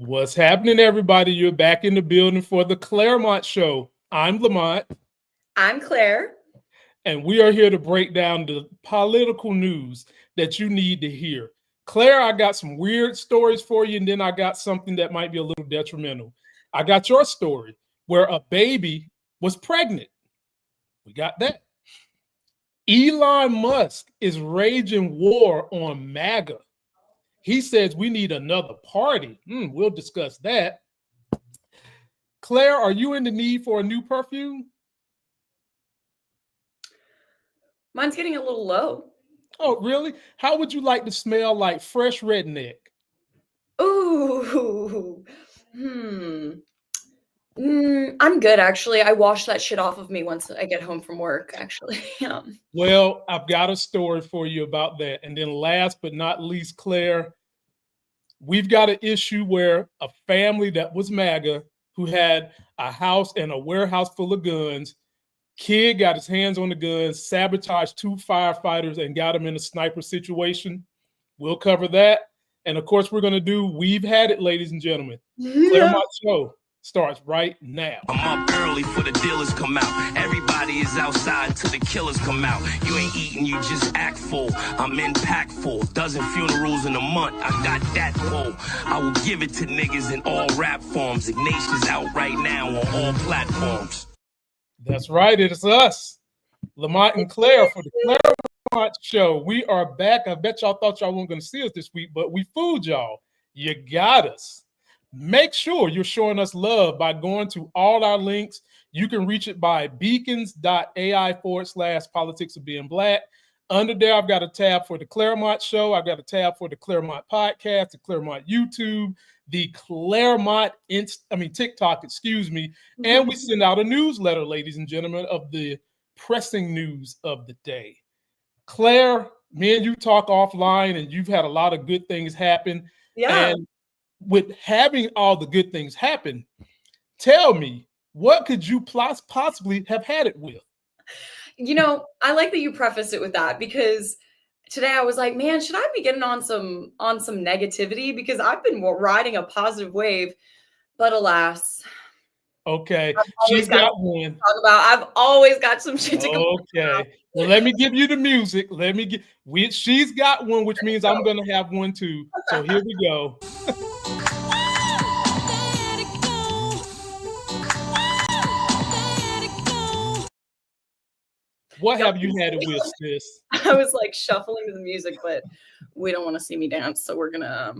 What's happening, everybody? You're back in the building for the Clairemont Show. I'm Lamont. I'm Claire. And we are here to break down the political news that you need to hear. Claire, I got some weird stories for you, and then I got something that might be a little detrimental. I got your story where a baby was pregnant. We got that. Elon Musk is raging war on MAGA. He says we need another party. We'll discuss that. Claire, are you in the need for a new perfume? Mine's getting a little low. Oh, really? How would you like to smell like fresh redneck? Ooh. I'm good, actually. I wash that shit off of me once I get home from work, actually. Well, I've got a story for you about that. And then last but not least, Claire, we've got an issue where a family that was MAGA who had a house and a warehouse full of guns, kid got his hands on the guns, sabotaged 2 firefighters and got them in a sniper situation. We'll cover that. And of course, we're going to do We've Had It, ladies and gentlemen. Clairemont Show starts right now. I'm up early for the dealers come out. Everybody is outside till the killers come out. You ain't eating, you just act full. I'm impactful. Dozen funerals in a month. I got that pull. I will give it to niggas in all rap forms. Ignatius out right now on all platforms. That's right. It's us, Lamont and Claire, for the Clairemont Show. We are back. I bet y'all thought y'all weren't going to see us this week, but we fooled y'all. You got us. Make sure you're showing us love by going to all our links. You can reach it by beacons.ai/politics of being black. Under there, I've got a tab for the Clairemont Show. I've got a tab for the Clairemont Podcast, the Clairemont YouTube, the Clairemont TikTok, and we send out a newsletter, ladies and gentlemen, of the pressing news of the day. Claire, me and you talk offline, and you've had a lot of good things happen. Yeah. And with having all the good things happen, tell me, what could you possibly have had it with? You know, I like that you preface it with that, because today I was like, man, should I be getting on some negativity? Because I've been riding a positive wave, but alas. Okay, she's got one. I've always got some shit to complain about. Okay, well, let me give you the music. She's got one, which means I'm going to have one too. So here we go. What have you had it with, sis? I was like shuffling to the music, but we don't want to see me dance, so we're gonna.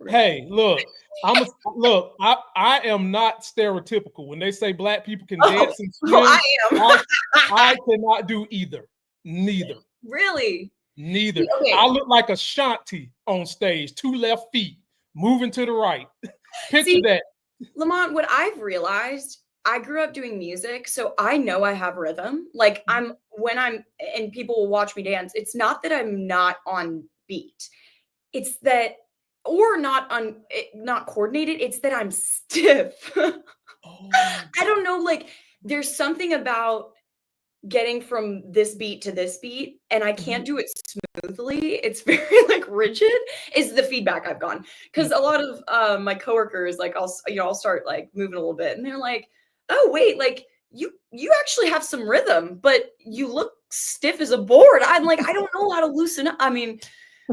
Hey, look, I am not stereotypical. When they say black people can dance and swim, I am. I cannot do either. Neither. Really? Neither. Okay. I look like a shanty on stage, 2 left feet, moving to the right. Picture that. Lamont, what I've realized, I grew up doing music, so I know I have rhythm. Like and people will watch me dance. It's not that I'm not on beat. It's that, or not coordinated. It's that I'm stiff. I don't know. Like, there's something about getting from this beat to this beat, and I can't do it smoothly. It's very like rigid is the feedback I've gotten, because a lot of my coworkers, like I'll start like moving a little bit, and they're like, oh wait, like you actually have some rhythm, but you look stiff as a board. I'm like, I don't know how to loosen up. I mean,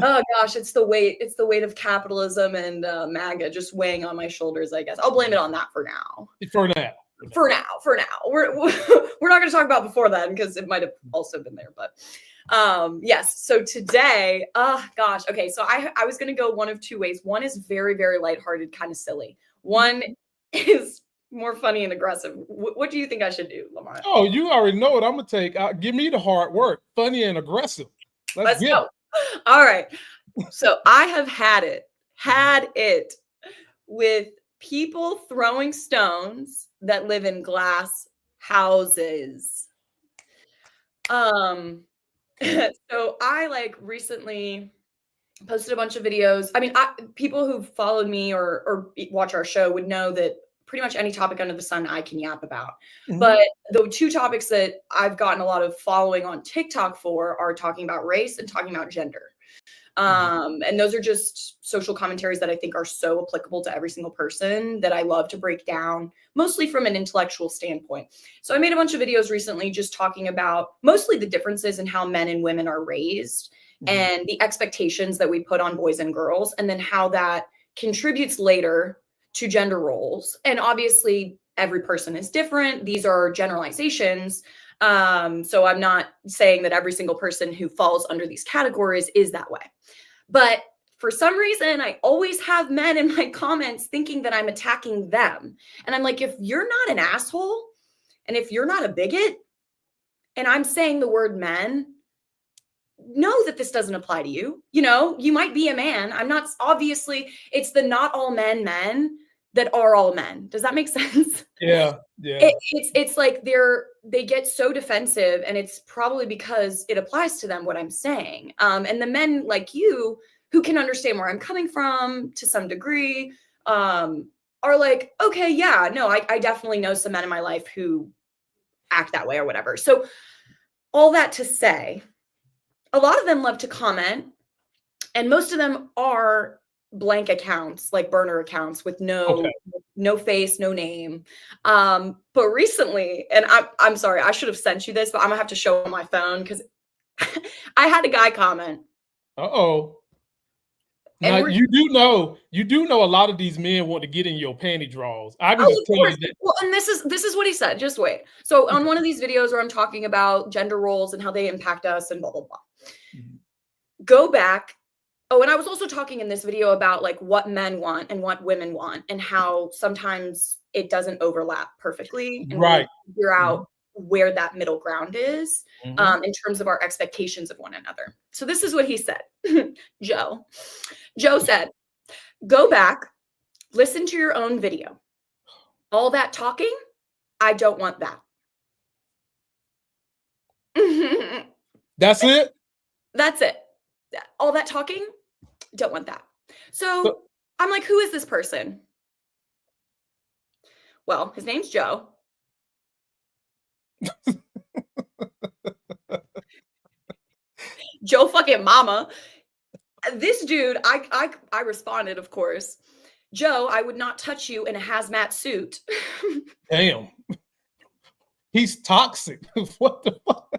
oh gosh, it's the weight of capitalism and MAGA just weighing on my shoulders, I guess. I'll blame it on that for now. For now. We're not going to talk about before then, because it might have also been there. But yes. So today, gosh. Okay. So I was going to go one of two ways. One is very, very lighthearted, kind of silly. One is more funny and aggressive. What do you think I should do, Lamont? Oh, you already know what I'm going to take. Give me the hard work. Funny and aggressive. Let's go. All right. So I have had it with people throwing stones that live in glass houses. So I recently posted a bunch of videos. I mean, people who've followed me or watch our show would know that pretty much any topic under the sun I can yap about. Mm-hmm. But the 2 topics that I've gotten a lot of following on TikTok for are talking about race and talking about gender. And those are just social commentaries that I think are so applicable to every single person that I love to break down, mostly from an intellectual standpoint. So I made a bunch of videos recently just talking about mostly the differences in how men and women are raised and the expectations that we put on boys and girls, and then how that contributes later to gender roles. And obviously every person is different. These are generalizations. So I'm not saying that every single person who falls under these categories is that way. But for some reason, I always have men in my comments thinking that I'm attacking them. And I'm like, if you're not an asshole, and if you're not a bigot, and I'm saying the word men, know that this doesn't apply to you. You know, you might be a man. I'm not, obviously, it's the not all men that are all men. Does that make sense? Yeah. It's like they get so defensive, and it's probably because it applies to them what I'm saying. And the men like you who can understand where I'm coming from to some degree, are like, okay, yeah, no, I definitely know some men in my life who act that way or whatever. So all that to say, a lot of them love to comment, and most of them are blank accounts, like burner accounts with no face, no name. But recently, and I'm sorry, I should have sent you this, but I'm gonna have to show on my phone because I had a guy comment. Now you do know a lot of these men want to get in your panty drawers. I can just tell you that. Well, and this is what he said. Just wait. So on one of these videos where I'm talking about gender roles and how they impact us and blah blah blah. Go back. Oh, and I was also talking in this video about like what men want and what women want, and how sometimes it doesn't overlap perfectly. And right. Figure out where that middle ground is in terms of our expectations of one another. So this is what he said. Joe said, go back, listen to your own video. All that talking, I don't want that. That's it? That's it. All that talking, don't want that. So I'm like, who is this person? Well, his name's Joe. Joe fucking mama. This dude, I responded, of course. Joe, I would not touch you in a hazmat suit. Damn. He's toxic. What the fuck?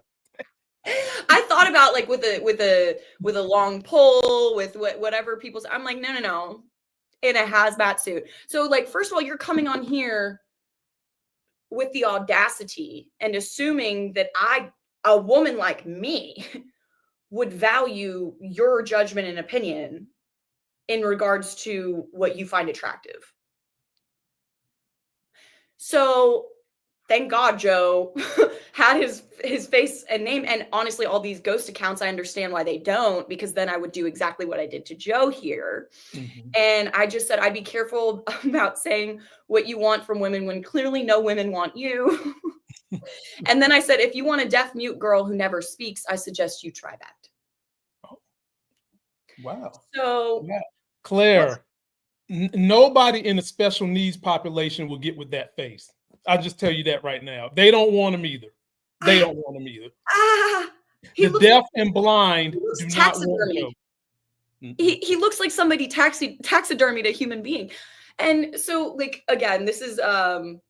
I thought about like with a long pole, with whatever people say. I'm like, no, in a hazmat suit. So like, first of all, you're coming on here with the audacity and assuming that a woman like me would value your judgment and opinion in regards to what you find attractive. So thank God Joe had his face and name. And honestly, all these ghost accounts, I understand why they don't, because then I would do exactly what I did to Joe here. And I just said, I'd be careful about saying what you want from women when clearly no women want you. And then I said, if you want a deaf mute girl who never speaks, I suggest you try that. Oh. Wow. So yeah. Claire, nobody in the special needs population will get with that face. I'll just tell you that right now. They don't want him either. They don't want him either. The deaf and blind do not want him. He looks like somebody taxidermied a human being. And so, like, again, this is going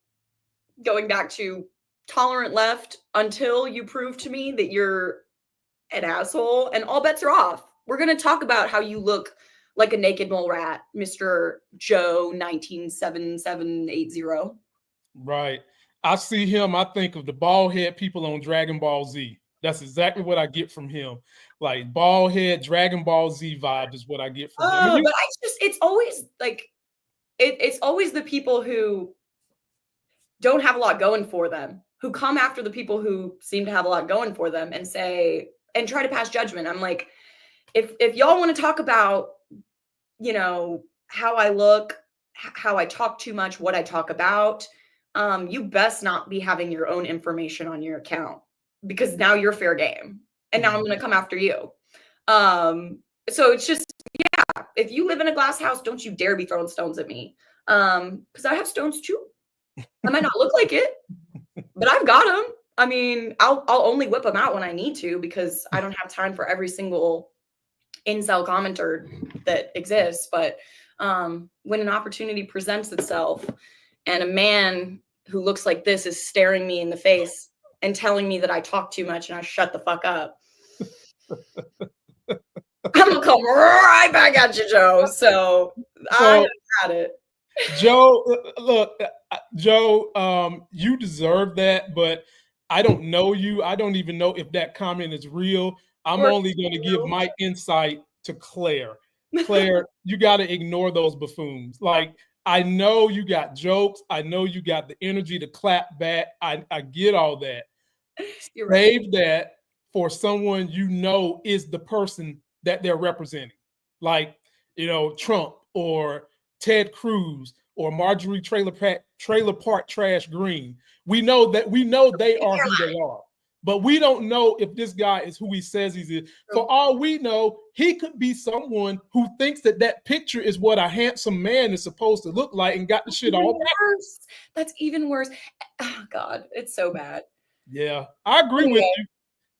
back to tolerant left until you prove to me that you're an asshole, and all bets are off. We're going to talk about how you look like a naked mole rat, Mr. Joe 197780. Right. I see him. I think of the bald head people on Dragon Ball Z. That's exactly what I get from him. Like bald head Dragon Ball Z vibe is what I get from him. But it's always like, it's always the people who don't have a lot going for them, who come after the people who seem to have a lot going for them and say, and try to pass judgment. I'm like, if y'all want to talk about, you know, how I look, how I talk too much, what I talk about, you best not be having your own information on your account, because now you're fair game. And now I'm going to come after you. So it's just, yeah, if you live in a glass house, don't you dare be throwing stones at me. Because I have stones too. I might not look like it, but I've got them. I mean, I'll only whip them out when I need to, because I don't have time for every single incel commenter that exists, but when an opportunity presents itself and a man who looks like this is staring me in the face and telling me that I talk too much and I shut the fuck up, I'm gonna come right back at you, Joe. So I had it. Joe, look, Joe, you deserve that, but I don't know you. I don't even know if that comment is real. I'm only going to give my insight to Claire. Claire, you got to ignore those buffoons. Like, I know you got jokes. I know you got the energy to clap back. I get all that. You're right. Save that for someone you know is the person that they're representing. Like, Trump or Ted Cruz or Marjorie Trailer Park Trash Green. We know they are who they are. But we don't know if this guy is who he says he is. For all we know, he could be someone who thinks that picture is what a handsome man is supposed to look like and got the shit all worse. That's even worse. Oh, God, it's so bad. Yeah, I agree with you.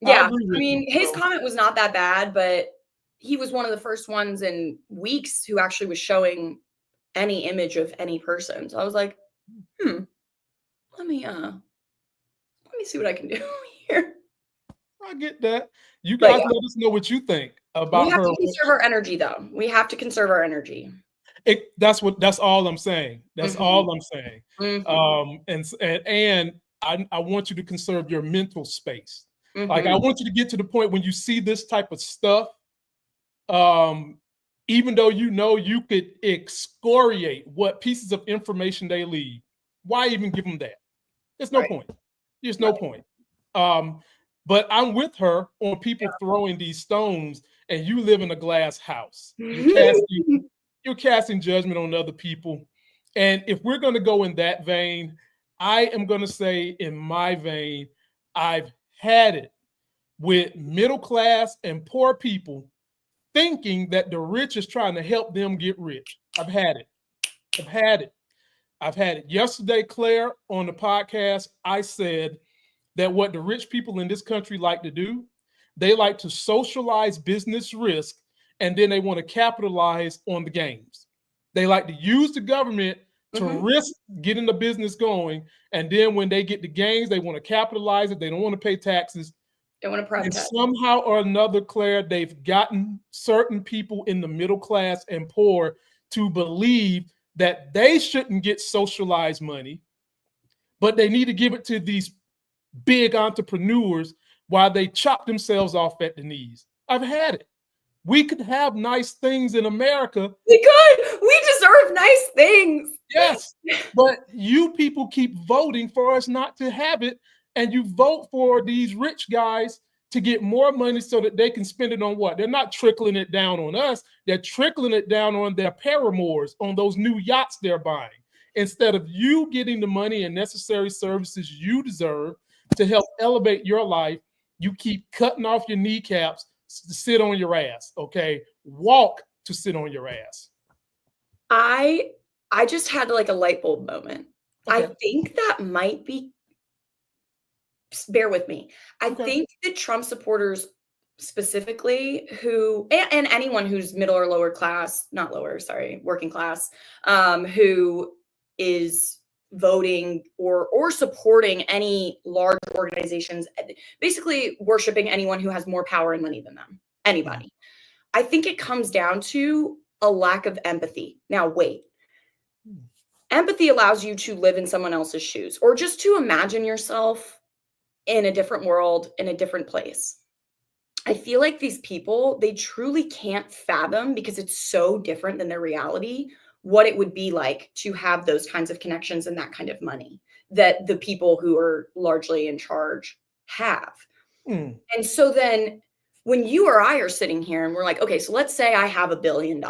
Yeah, I mean, his comment was not that bad, but he was one of the first ones in weeks who actually was showing any image of any person. So I was like, let me see what I can do here. I get that. You guys let us know what you think about her. We have to conserve our energy, though. We have to conserve our energy. That's all I'm saying. That's all I'm saying. And I want you to conserve your mental space. Like, I want you to get to the point when you see this type of stuff, even though you could excoriate what pieces of information they leave, why even give them that? There's no point. There's no point. But I'm with her on people throwing these stones, and you live in a glass house. You're casting judgment on other people. And if we're going to go in that vein, I am going to say in my vein, I've had it with middle class and poor people thinking that the rich is trying to help them get rich. I've had it. Yesterday, Claire, on the podcast, I said that what the rich people in this country like to do, they like to socialize business risk, and then they want to capitalize on the gains. They like to use the government to risk getting the business going, and then when they get the gains, they want to capitalize it. They don't want to pay taxes. They want to privatize. And somehow or another, Claire, they've gotten certain people in the middle class and poor to believe that they shouldn't get socialized money, but they need to give it to these big entrepreneurs while they chop themselves off at the knees. I've had it. We could have nice things in America. We could. We deserve nice things. Yes, but you people keep voting for us not to have it, and you vote for these rich guys to get more money so that they can spend it on what? They're not trickling it down on us. They're trickling it down on their paramours, on those new yachts they're buying. Instead of you getting the money and necessary services you deserve to help elevate your life, you keep cutting off your kneecaps to sit on your ass, okay? Walk to sit on your ass. I just had like a light bulb moment. Okay. I think that might be, bear with me. I think that Trump supporters specifically who, and anyone who's middle or lower class, not lower, sorry, working class, who is voting or supporting any large organizations, basically worshiping anyone who has more power and money than them, anybody. I think it comes down to a lack of empathy. Now, wait. Empathy allows you to live in someone else's shoes or just to imagine yourself in a different world, in a different place. I feel like these people, they truly can't fathom, because it's so different than their reality, what it would be like to have those kinds of connections and that kind of money that the people who are largely in charge have. And so then when you or I are sitting here and we're like, okay, so let's say I have $1 billion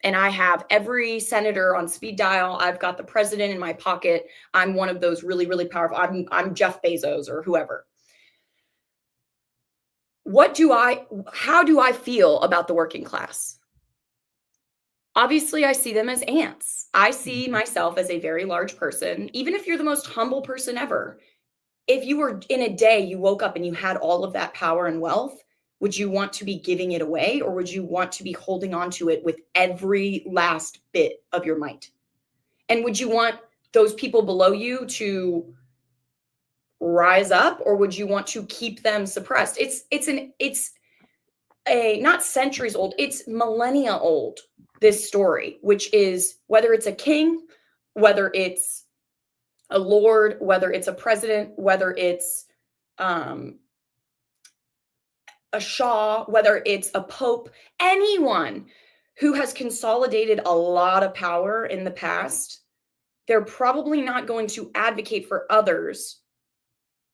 and I have every senator on speed dial. I've got the president in my pocket. I'm one of those really, really powerful. I'm Jeff Bezos or whoever. How do I feel about the working class? Obviously, I see them as ants. I see myself as a very large person, even if you're the most humble person ever. If you were in a day, you woke up and you had all of that power and wealth, Would you want to be giving it away, or would you want to be holding on to it with every last bit of your might? And would you want those people below you to rise up, or would you want to keep them suppressed? It's a not centuries old, it's millennia old, this story, which is whether it's a king, whether it's a lord, whether it's a president, whether it's a shah, whether it's a pope, anyone who has consolidated a lot of power in the past, they're probably not going to advocate for others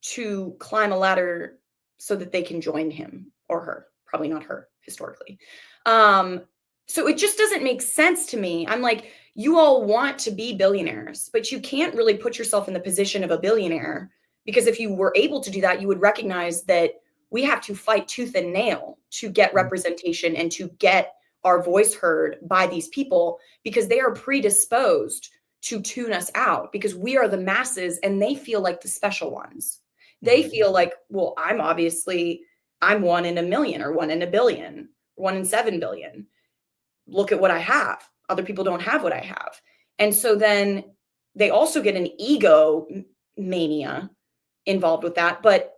to climb a ladder so that they can join him or her. Probably not her, historically. So it just doesn't make sense to me. I'm like, you all want to be billionaires, but you can't really put yourself in the position of a billionaire, because if you were able to do that, you would recognize that we have to fight tooth and nail to get representation and to get our voice heard by these people, because they are predisposed to tune us out, because we are the masses and they feel like the special ones. They feel like, well, I'm 1 in a million, or 1 in a billion, 1 in 7 billion. Look at what I have. Other people don't have what I have. And so then they also get an ego mania involved with that. But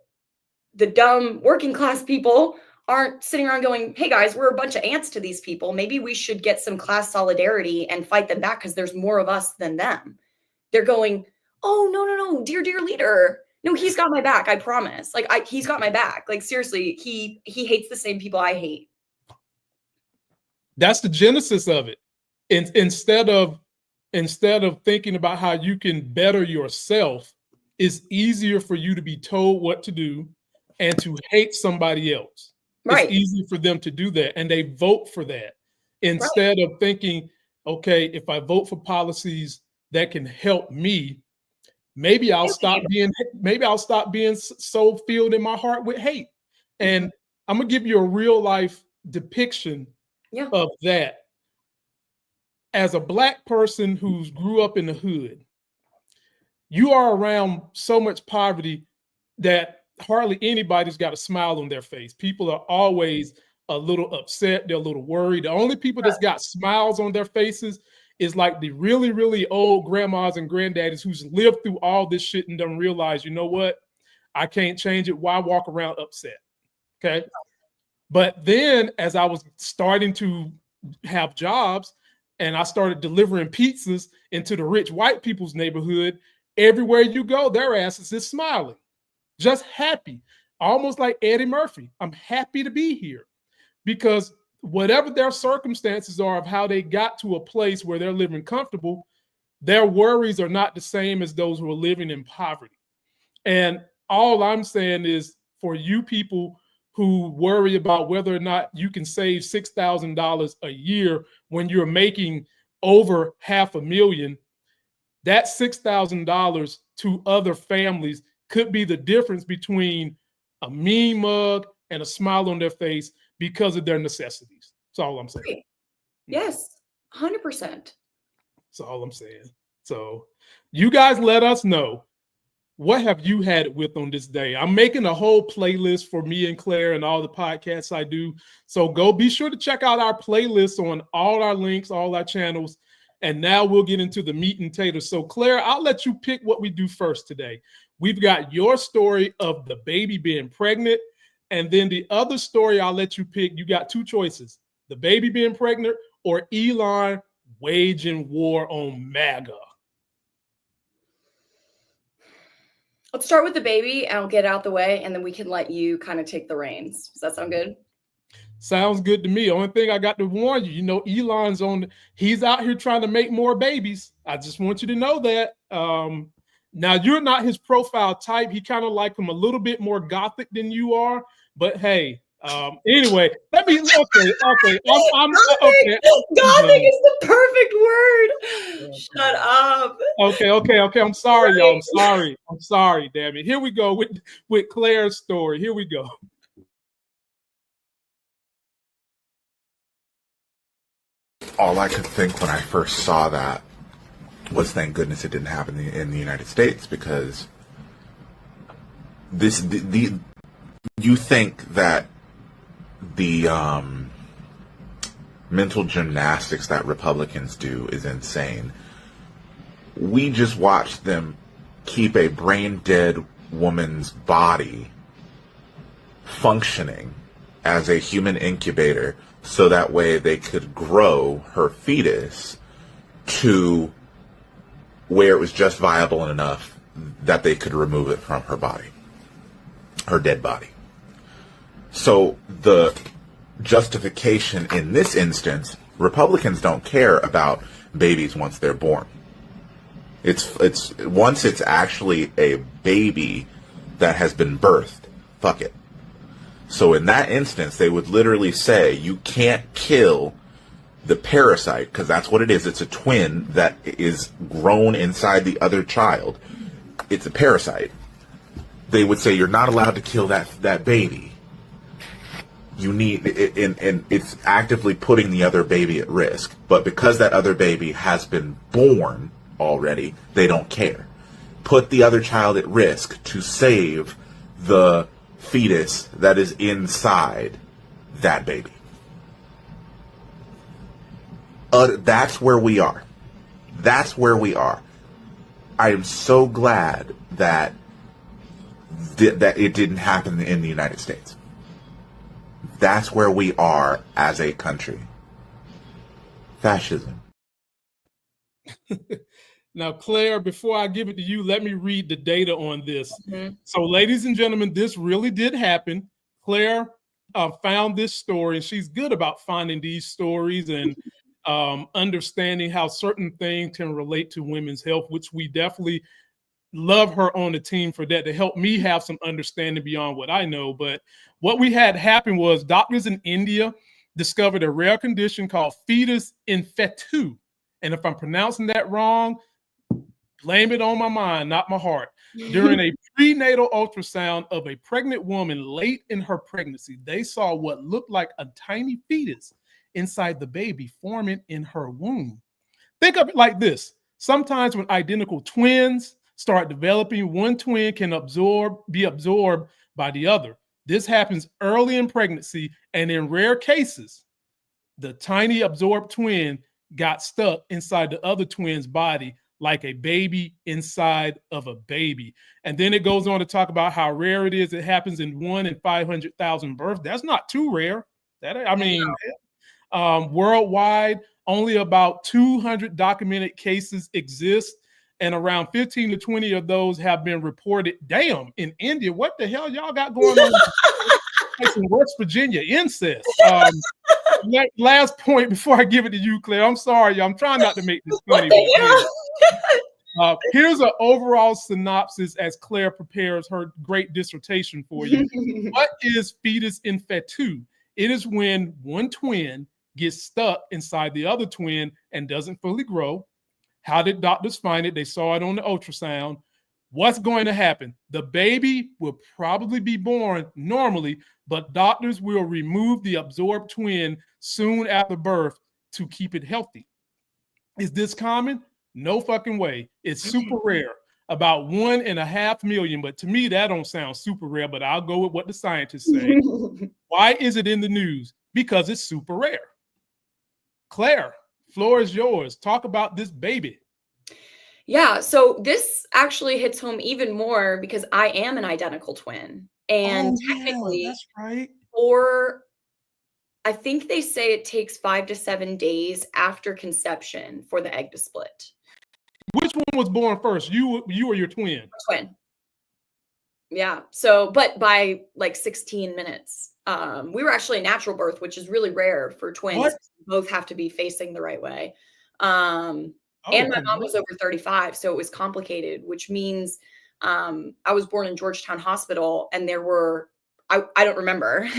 the dumb working class people aren't sitting around going, hey guys, we're a bunch of ants to these people. Maybe we should get some class solidarity and fight them back, because there's more of us than them. They're going, oh, no, dear leader. No, he's got my back. I promise. Like, he's got my back. Like, seriously, he hates the same people I hate. That's the genesis of it. Instead of thinking about how you can better yourself, it's easier for you to be told what to do and to hate somebody else. Right. It's easy for them to do that, and they vote for that instead of thinking, okay, if I vote for policies that can help me, maybe I'll stop being so filled in my heart with hate. And I'm gonna give you a real life depiction of that. As a Black person who's grew up in the hood, you are around so much poverty that hardly anybody's got a smile on their face. People are always a little upset. They're a little worried. The only people that's got smiles on their faces is like the really, really old grandmas and granddaddies who's lived through all this shit and don't realize, you know what? I can't change it. Why walk around upset? Okay. But then as I was starting to have jobs and I started delivering pizzas into the rich white people's neighborhood, everywhere you go, their asses is smiling, just happy, almost like Eddie Murphy. I'm happy to be here, because whatever their circumstances are of how they got to a place where they're living comfortable, their worries are not the same as those who are living in poverty. And all I'm saying is, for you people who worry about whether or not you can save $6,000 a year when you're making over $500,000, that $6,000 to other families could be the difference between a mean mug and a smile on their face because of their necessities. That's all I'm saying. Right. Yes, 100%. That's all I'm saying. So you guys let us know, what have you had it with on this day? I'm making a whole playlist for me and Claire and all the podcasts I do. So go be sure to check out our playlist on all our links, all our channels. And now we'll get into the meat and taters. So Claire, I'll let you pick what we do first today. We've got your story of the baby being pregnant. And then the other story I'll let you pick. You got two choices: the baby being pregnant or Elon waging war on MAGA. Let's start with the baby and I'll get out the way, and then we can let you kind of take the reins. Does that sound good? Sounds good to me. Only thing I got to warn you, you know, Elon's he's out here trying to make more babies. I just want you to know that. Now, you're not his profile type. He kind of like him a little bit more gothic than you are. But hey, anyway, let me, okay. Gothic is the perfect word. Shut up. Okay. I'm sorry, y'all. I'm sorry, damn it. Here we go with Claire's story. Here we go. All I could think when I first saw that was, thank goodness it didn't happen in the United States, because you think that the mental gymnastics that Republicans do is insane. We just watched them keep a brain-dead woman's body functioning as a human incubator so that way they could grow her fetus to where it was just viable enough that they could remove it from her body, her dead body. So the justification in this instance, Republicans don't care about babies once they're born. It's once it's actually a baby that has been birthed, fuck it. So in that instance, they would literally say you can't kill the parasite, because that's what it is. It's a twin that is grown inside the other child. It's a parasite. They would say you're not allowed to kill that baby. You need, and it's actively putting the other baby at risk. But because that other baby has been born already, they don't care. Put the other child at risk to save the fetus that is inside that baby. That's where we are. That's where we are. I am so glad that it didn't happen in the United States. That's where we are as a country. Fascism. Now, Claire, before I give it to you, let me read the data on this. Mhm. So, ladies and gentlemen, this really did happen. Claire found this story, and she's good about finding these stories and understanding how certain things can relate to women's health, which we definitely love her on the team for that, to help me have some understanding beyond what I know. But what we had happen was doctors in India discovered a rare condition called fetus-in-fetu. And if I'm pronouncing that wrong, blame it on my mind, not my heart. During a prenatal ultrasound of a pregnant woman late in her pregnancy, they saw what looked like a tiny fetus inside the baby forming in her womb. Think of it like this. Sometimes when identical twins start developing, one twin can be absorbed by the other. This happens early in pregnancy, and in rare cases, the tiny absorbed twin got stuck inside the other twin's body like a baby inside of a baby. And then it goes on to talk about how rare it is. It happens in 1 in 500,000 births. That's not too rare. Worldwide, only about 200 documented cases exist, and around 15 to 20 of those have been reported. Damn, in India, what the hell y'all got going on? Like in West Virginia, incest. Last point before I give it to you, Claire. I'm sorry, I'm trying not to make this funny. Here's an overall synopsis as Claire prepares her great dissertation for you. What is fetus-in-fetu? It is when one twin gets stuck inside the other twin and doesn't fully grow. How did doctors find it? They saw it on the ultrasound. What's going to happen? The baby will probably be born normally, but doctors will remove the absorbed twin soon after birth to keep it healthy. Is this common? No fucking way. It's super rare. About 1.5 million, but to me, that don't sound super rare, but I'll go with what the scientists say. Why is it in the news? Because it's super rare. Claire, floor is yours. Talk about this baby. Yeah, so this actually hits home even more because I am an identical twin. And technically, that's right. I think they say it takes 5 to 7 days after conception for the egg to split. Which one was born first? You or your twin? Twin. Yeah. So, but by like 16 minutes. We were actually a natural birth, which is really rare for twins. What? Both have to be facing the right way. And my mom was over 35, so it was complicated, which means I was born in Georgetown Hospital, and there were, I don't remember,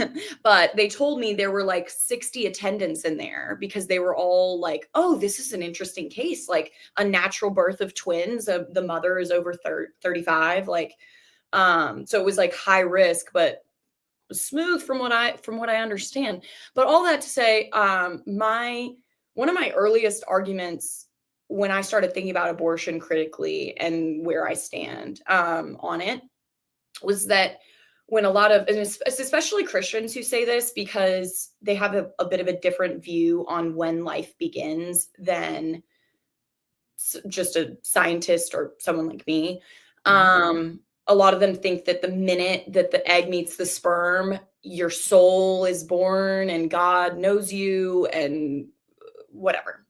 but they told me there were like 60 attendants in there because they were all like, oh, this is an interesting case, like a natural birth of twins. The mother is over 35, like, so it was like high risk, but smooth from what I understand. But all that to say, one of my earliest arguments when I started thinking about abortion critically and where I stand on it was that when a lot of, and it's especially Christians who say this because they have a bit of a different view on when life begins than just a scientist or someone like me. A lot of them think that the minute that the egg meets the sperm, your soul is born and God knows you and whatever.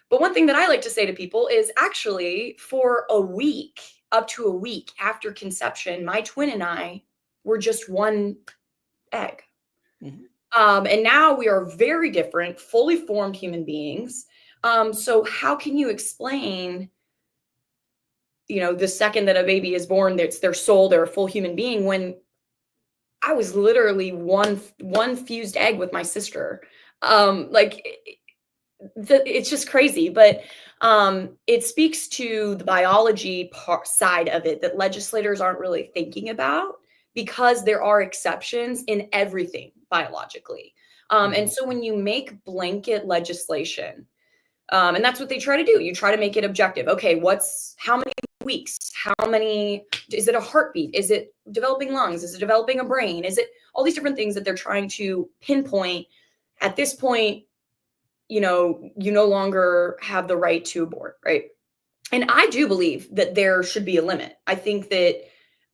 But one thing that I like to say to people is actually for a week, up to a week after conception, my twin and I were just one egg. And now we are very different, fully formed human beings. So how can you explain, the second that a baby is born, it's their soul, they're a full human being, when I was literally one fused egg with my sister? It's just crazy, but it speaks to the biology side of it that legislators aren't really thinking about, because there are exceptions in everything biologically. And so when you make blanket legislation, and that's what they try to do, you try to make it objective. Okay, how many weeks? Is it a heartbeat? Is it developing lungs? Is it developing a brain? Is it all these different things that they're trying to pinpoint? At this point, you no longer have the right to abort, right? And I do believe that there should be a limit. I think that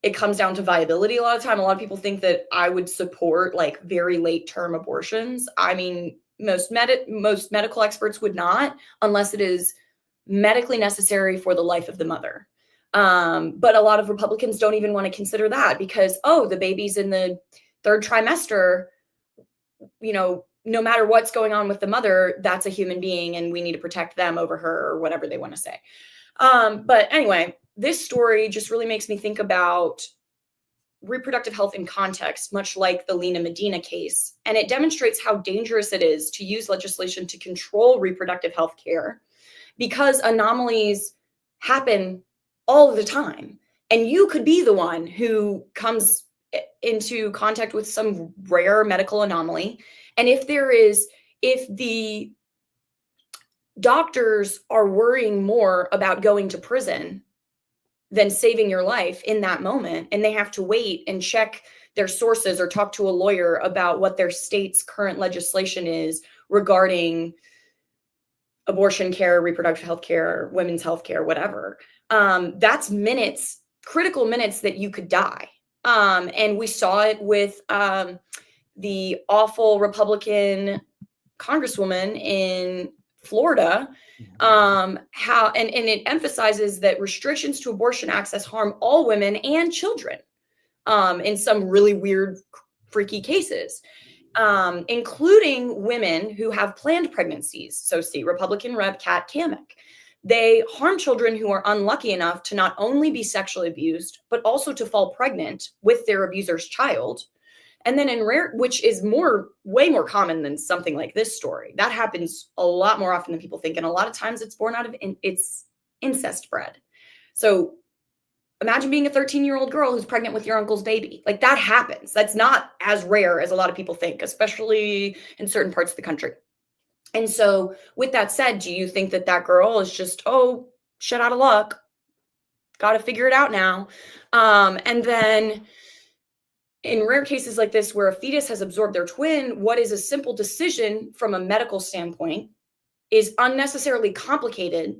it comes down to viability a lot of time. A lot of people think that I would support like very late term abortions. I mean, most medical experts would not, unless it is medically necessary for the life of the mother. But a lot of Republicans don't even want to consider that because, the baby's in the third trimester, no matter what's going on with the mother, that's a human being and we need to protect them over her, or whatever they want to say. But anyway, this story just really makes me think about reproductive health in context, much like the Lena Medina case. And it demonstrates how dangerous it is to use legislation to control reproductive health care, because anomalies happen all the time. And you could be the one who comes into contact with some rare medical anomaly. And if the doctors are worrying more about going to prison than saving your life in that moment, and they have to wait and check their sources or talk to a lawyer about what their state's current legislation is regarding abortion care, reproductive health care, women's health care, whatever, that's critical minutes that you could die. And we saw it with the awful Republican congresswoman in Florida, and it emphasizes that restrictions to abortion access harm all women and children in some really weird, freaky cases, including women who have planned pregnancies. So see Republican Rep. Kat Cammack. They harm children who are unlucky enough to not only be sexually abused, but also to fall pregnant with their abuser's child. And then which is way more common than something like this story. That happens a lot more often than people think. And a lot of times it's born out of it's incest bred. So imagine being a 13-year-old girl who's pregnant with your uncle's baby. Like, that happens. That's not as rare as a lot of people think, especially in certain parts of the country. And so with that said, do you think that girl is just, shit out of luck? Got to figure it out now. And then in rare cases like this, where a fetus has absorbed their twin, what is a simple decision from a medical standpoint is unnecessarily complicated,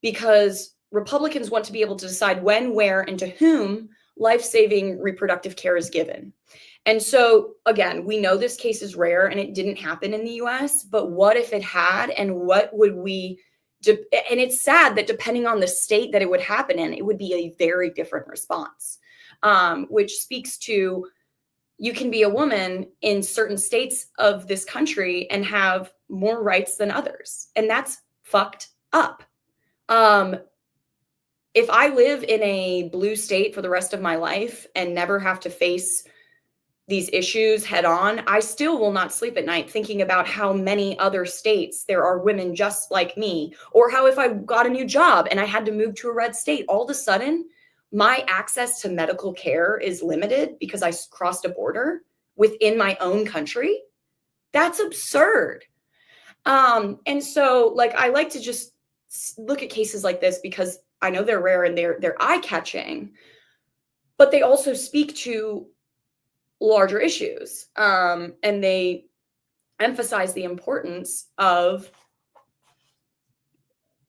because Republicans want to be able to decide when, where, and to whom life-saving reproductive care is given. And so, again, we know this case is rare and it didn't happen in the US, but what if it had, and what would we do? And it's sad that depending on the state that it would happen in, it would be a very different response, which speaks to, you can be a woman in certain states of this country and have more rights than others. And that's fucked up. If I live in a blue state for the rest of my life and never have to face these issues head on, I still will not sleep at night thinking about how many other states there are women just like me, or how if I got a new job and I had to move to a red state, all of a sudden my access to medical care is limited because I crossed a border within my own country. That's absurd. And so, like, I like to just look at cases like this because I know they're rare and they're eye-catching, but they also speak to larger issues. And they emphasize the importance of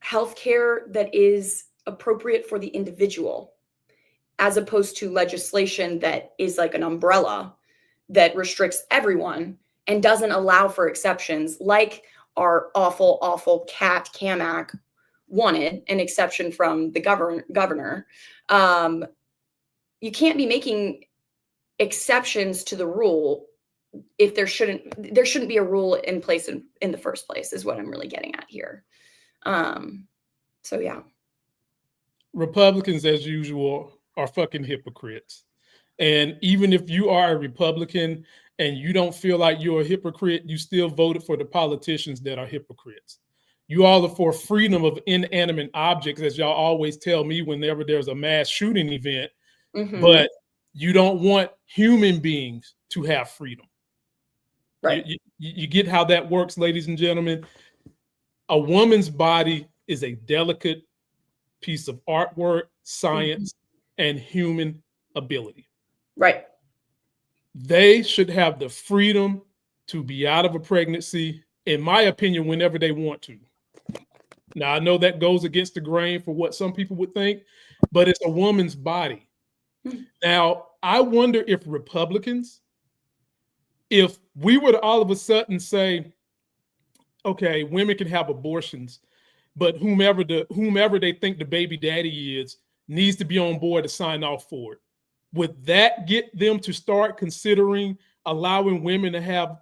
healthcare that is appropriate for the individual, as opposed to legislation that is like an umbrella that restricts everyone and doesn't allow for exceptions, like our awful, awful cat Kamak wanted an exception from the governor. You can't be making exceptions to the rule if there shouldn't be a rule in place in the first place, is what I'm really getting at here. So yeah. Republicans, as usual, are fucking hypocrites. And even if you are a Republican and you don't feel like you're a hypocrite, you still voted for the politicians that are hypocrites. You all are for freedom of inanimate objects, as y'all always tell me whenever there's a mass shooting event, but you don't want human beings to have freedom. Right. You get how that works, ladies and gentlemen. A woman's body is a delicate piece of artwork, science, and human ability. Right. They should have the freedom to be out of a pregnancy, in my opinion, whenever they want to. Now, I know that goes against the grain for what some people would think, but it's a woman's body. Now, I wonder if Republicans, if we were to all of a sudden say, okay, women can have abortions, but whomever they think the baby daddy is needs to be on board to sign off for it. Would that get them to start considering allowing women to have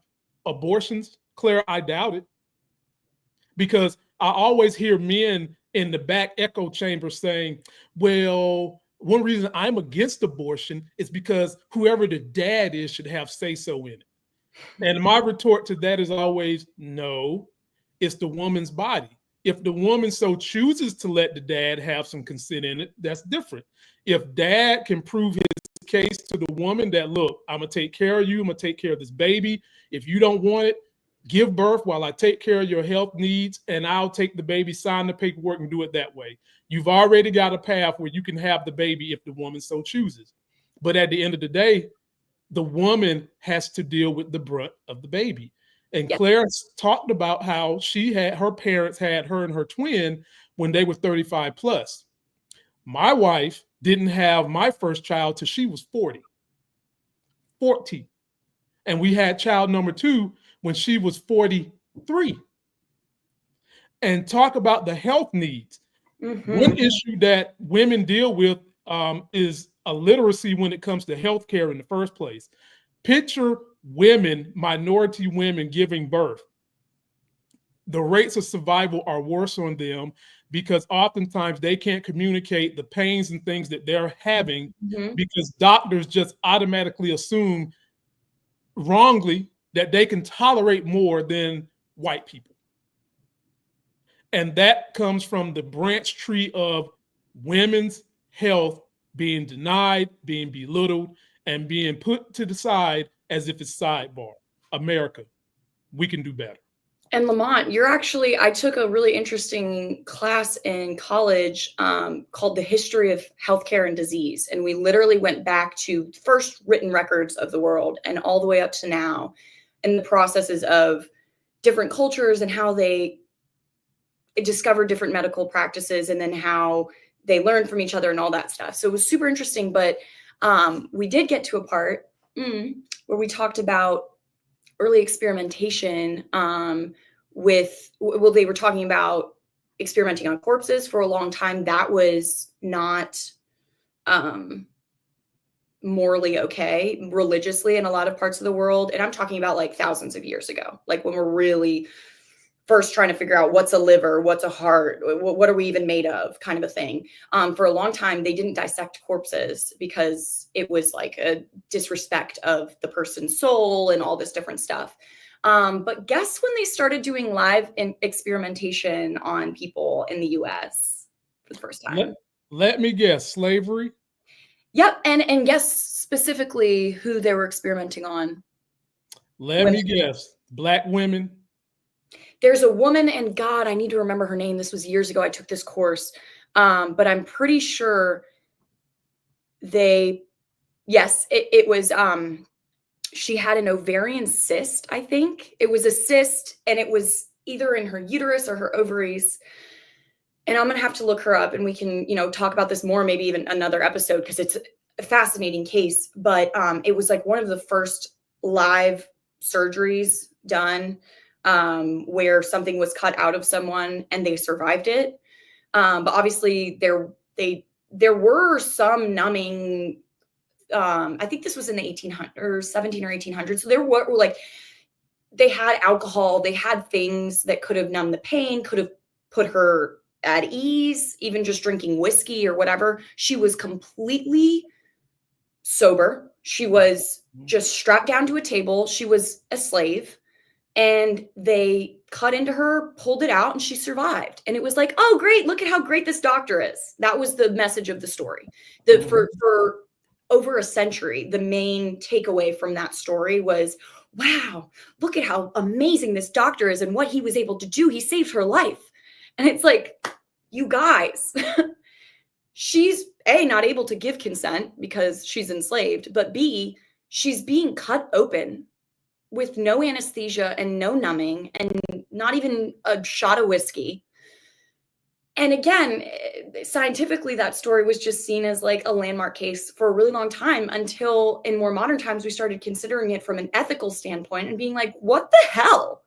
abortions? Claire, I doubt it. Because I always hear men in the back echo chamber saying, well, one reason I'm against abortion is because whoever the dad is should have say-so in it. And my retort to that is always, no, it's the woman's body. If the woman so chooses to let the dad have some consent in it, that's different. If dad can prove his case to the woman that, look, I'm going to take care of you, I'm going to take care of this baby. If you don't want it, give birth while I take care of your health needs, and I'll take the baby, sign the paperwork, and do it that way. You've already got a path where you can have the baby if the woman so chooses. But at the end of the day, the woman has to deal with the brunt of the baby. And Claire talked about how her parents had her and her twin when they were 35 plus. My wife didn't have my first child till she was 40. And we had child number 2 when she was 43. And talk about the health needs. One issue that women deal with is illiteracy when it comes to healthcare in the first place. Picture women, minority women giving birth. The rates of survival are worse on them because oftentimes they can't communicate the pains and things that they're having because doctors just automatically assume wrongly that they can tolerate more than white people. And that comes from the branch tree of women's health being denied, being belittled, and being put to the side as if it's sidebar. America, we can do better. And Lamont, I took a really interesting class in college called The History of Healthcare and Disease. And we literally went back to first written records of the world and all the way up to now, and the processes of different cultures and how they discovered different medical practices and then how they learned from each other and all that stuff. So it was super interesting, but we did get to a part where we talked about early experimentation they were talking about experimenting on corpses for a long time. That was not morally okay religiously in a lot of parts of the world. And I'm talking about like thousands of years ago, like when we're really first trying to figure out what's a liver, what's a heart, what are we even made of, kind of a thing. For a long time, they didn't dissect corpses because it was like a disrespect of the person's soul and all this different stuff. But guess when they started doing live experimentation on people in the US for the first time? Let me guess, slavery? Yep, and guess specifically who they were experimenting on. Let me guess, Black women? There's a woman, and God, I need to remember her name. This was years ago. I took this course, but I'm pretty sure it was she had an ovarian cyst, I think. It was a cyst, and it was either in her uterus or her ovaries. And I'm going to have to look her up, and we can, talk about this more, maybe even another episode, because it's a fascinating case. But it was like one of the first live surgeries done where something was cut out of someone and they survived it. But obviously there were some numbing. I think this was in the 1800s or 17 or 1800s. So there were like, they had alcohol, they had things that could have numbed the pain, could have put her at ease, even just drinking whiskey or whatever. She was completely sober. She was just strapped down to a table. She was a slave, and they cut into her, pulled it out, and she survived. And it was like, oh, great. Look at how great this doctor is. That was the message of the story. For over a century, the main takeaway from that story was, wow, look at how amazing this doctor is and what he was able to do. He saved her life. And it's like, you guys, she's A, not able to give consent because she's enslaved, but B, she's being cut open with no anesthesia and no numbing and not even a shot of whiskey. And again, scientifically, that story was just seen as like a landmark case for a really long time, until in more modern times, we started considering it from an ethical standpoint and being like, what the hell?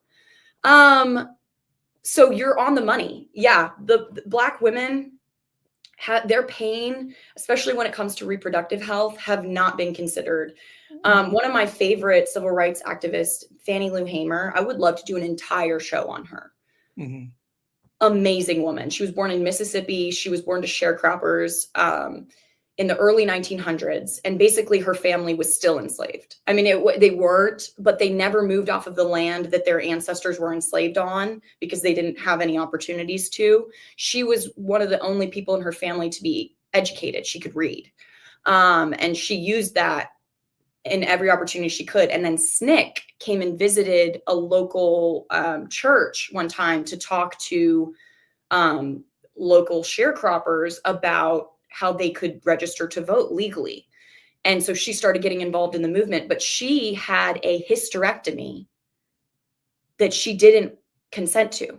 So you're on the money. Yeah, the Black women, their pain, especially when it comes to reproductive health, have not been considered. One of my favorite civil rights activists, Fannie Lou Hamer, I would love to do an entire show on her. Mm-hmm. Amazing woman. She was born in Mississippi. She was born to sharecroppers in the early 1900s. And basically her family was still enslaved. I mean, they weren't, but they never moved off of the land that their ancestors were enslaved on because they didn't have any opportunities to. She was one of the only people in her family to be educated. She could read. And she used that in every opportunity she could. And then SNCC came and visited a local church one time to talk to local sharecroppers about how they could register to vote legally. And so she started getting involved in the movement, but she had a hysterectomy that she didn't consent to.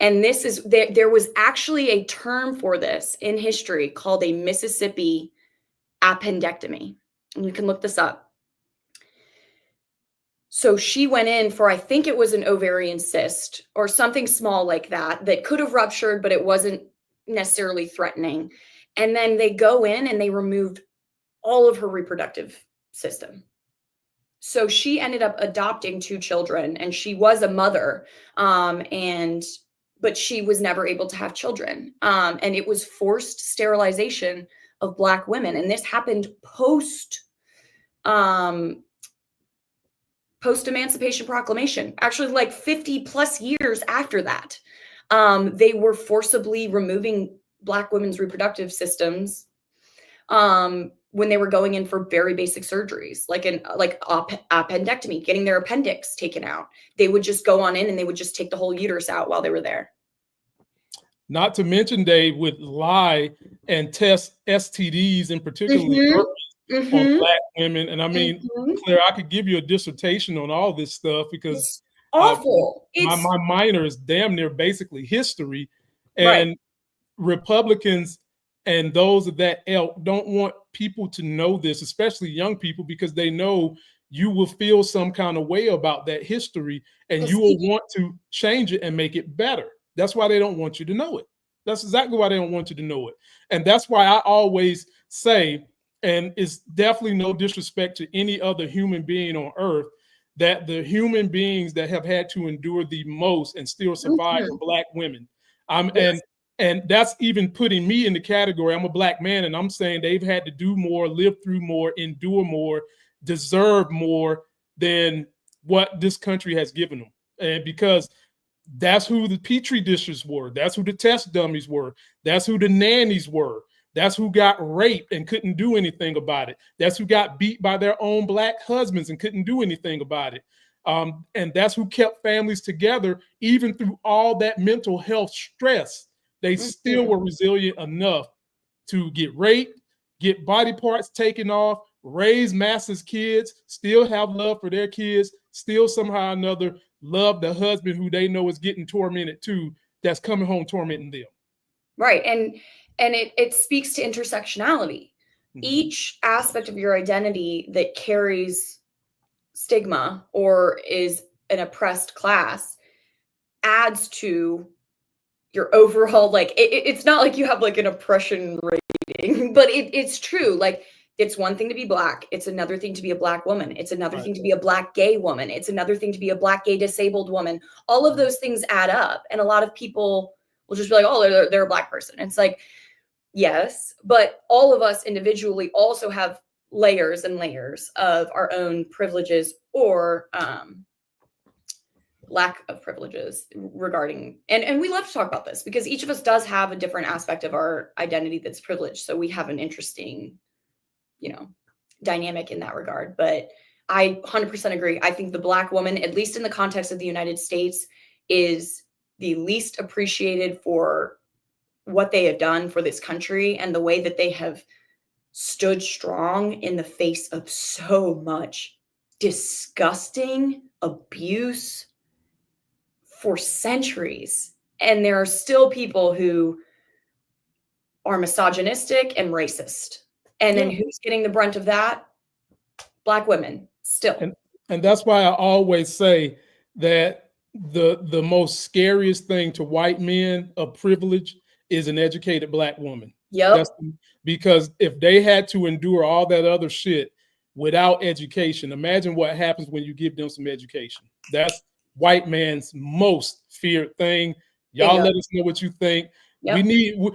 And there was actually a term for this in history called a Mississippi appendectomy. And you can look this up. So she went in for, I think it was an ovarian cyst or something small like that could have ruptured, but it wasn't necessarily threatening. And then they go in and they removed all of her reproductive system. So she ended up adopting 2 children, and she was a mother, but she was never able to have children. And it was forced sterilization of Black women. And this happened post-Emancipation Proclamation, actually like 50 plus years after that. They were forcibly removing Black women's reproductive systems when they were going in for very basic surgeries, like appendectomy, getting their appendix taken out. They would just go on in and they would just take the whole uterus out while they were there. Not to mention, Dave, would lie and test STDs, in particular on Black women. And I mean, Claire, I could give you a dissertation on all this stuff because it's awful. My minor is damn near basically history. And Republicans and those of that ilk don't want people to know this, especially young people, because they know you will feel some kind of way about that history and you will want to change it and make it better. That's why they don't want you to know it. That's exactly why they don't want you to know it. And that's why I always say, and it's definitely no disrespect to any other human being on earth, that the human beings that have had to endure the most and still survive are Black women. And that's even putting me in the category. I'm a Black man, and I'm saying they've had to do more, live through more, endure more, deserve more than what this country has given them. And because that's who the Petri dishes were. That's who the test dummies were. That's who the nannies were. That's who got raped and couldn't do anything about it. That's who got beat by their own Black husbands and couldn't do anything about it. And that's who kept families together, even through all that mental health stress. They still were resilient enough to get raped, get body parts taken off, raise masses kids, still have love for their kids, still somehow or another love the husband who they know is getting tormented too, that's coming home tormenting them. Right. And it speaks to intersectionality. Mhm. Each aspect of your identity that carries stigma or is an oppressed class adds to your overall, like, it's not like you have like an oppression rating, but it's true. Like, it's one thing to be Black. It's another thing to be a Black woman. It's another thing to be a Black gay woman. It's another thing to be a Black gay disabled woman. All of those things add up. And a lot of people will just be like, oh, they're a Black person. It's like, yes, but all of us individually also have layers and layers of our own privileges or lack of privileges regarding, and we love to talk about this because each of us does have a different aspect of our identity that's privileged. So we have an interesting, dynamic in that regard. But I 100% agree. I think the Black woman, at least in the context of the United States, is the least appreciated for what they have done for this country and the way that they have stood strong in the face of so much disgusting abuse for centuries. And there are still people who are misogynistic and racist. And then who's getting the brunt of that? Black women still. And that's why I always say that the most scariest thing to white men of privilege is an educated Black woman. Yep. Because if they had to endure all that other shit without education, imagine what happens when you give them some education. That's white man's most feared thing. Y'all let us know what you think. Yep.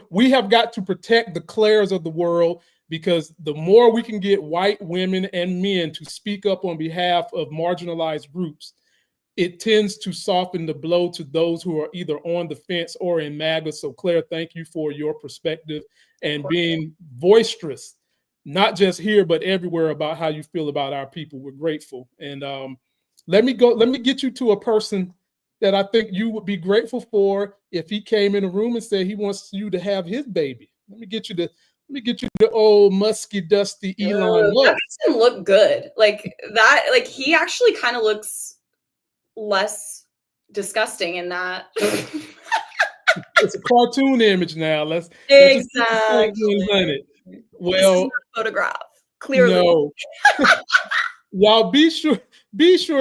We have got to protect the Claires of the world, because the more we can get white women and men to speak up on behalf of marginalized groups, it tends to soften the blow to those who are either on the fence or in MAGA. So Claire, thank you for your perspective and being boisterous, not just here, but everywhere, about how you feel about our people. We're grateful. And let me get you to a person that I think you would be grateful for if he came in a room and said he wants you to have his baby. Let me get you the old musky, dusty Elon Musk. That makes him look good. Like that, like he actually kind of looks less disgusting in that. It's a cartoon image now. Let's exactly. Well, photograph. Clearly. No. Y'all be sure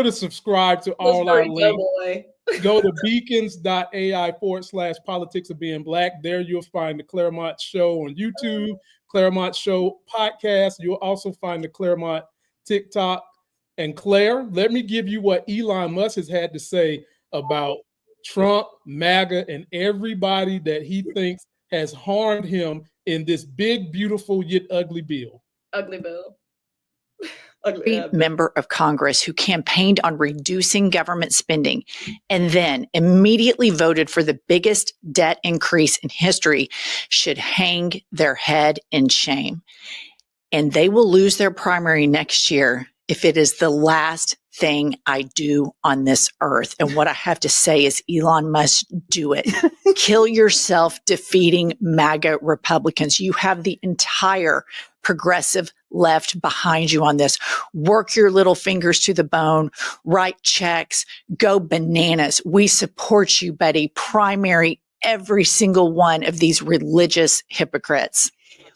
to subscribe to all our links. Go to beacons.ai/politics of being Black. There you'll find the Clairemont Show on YouTube, Clairemont Show podcast. You'll also find the Clairemont TikTok. And Claire, let me give you what Elon Musk has had to say about Trump, MAGA, and everybody that he thinks has harmed him in this big, beautiful, yet ugly bill. Ugly bill. Every member of Congress who campaigned on reducing government spending and then immediately voted for the biggest debt increase in history should hang their head in shame. And they will lose their primary next year if it is the last thing I do on this earth. And what I have to say is, Elon Musk, do it. Kill yourself defeating MAGA Republicans. You have the entire progressive left behind you on this. Work your little fingers to the bone, write checks, go bananas. We support you, buddy. Primary every single one of these religious hypocrites.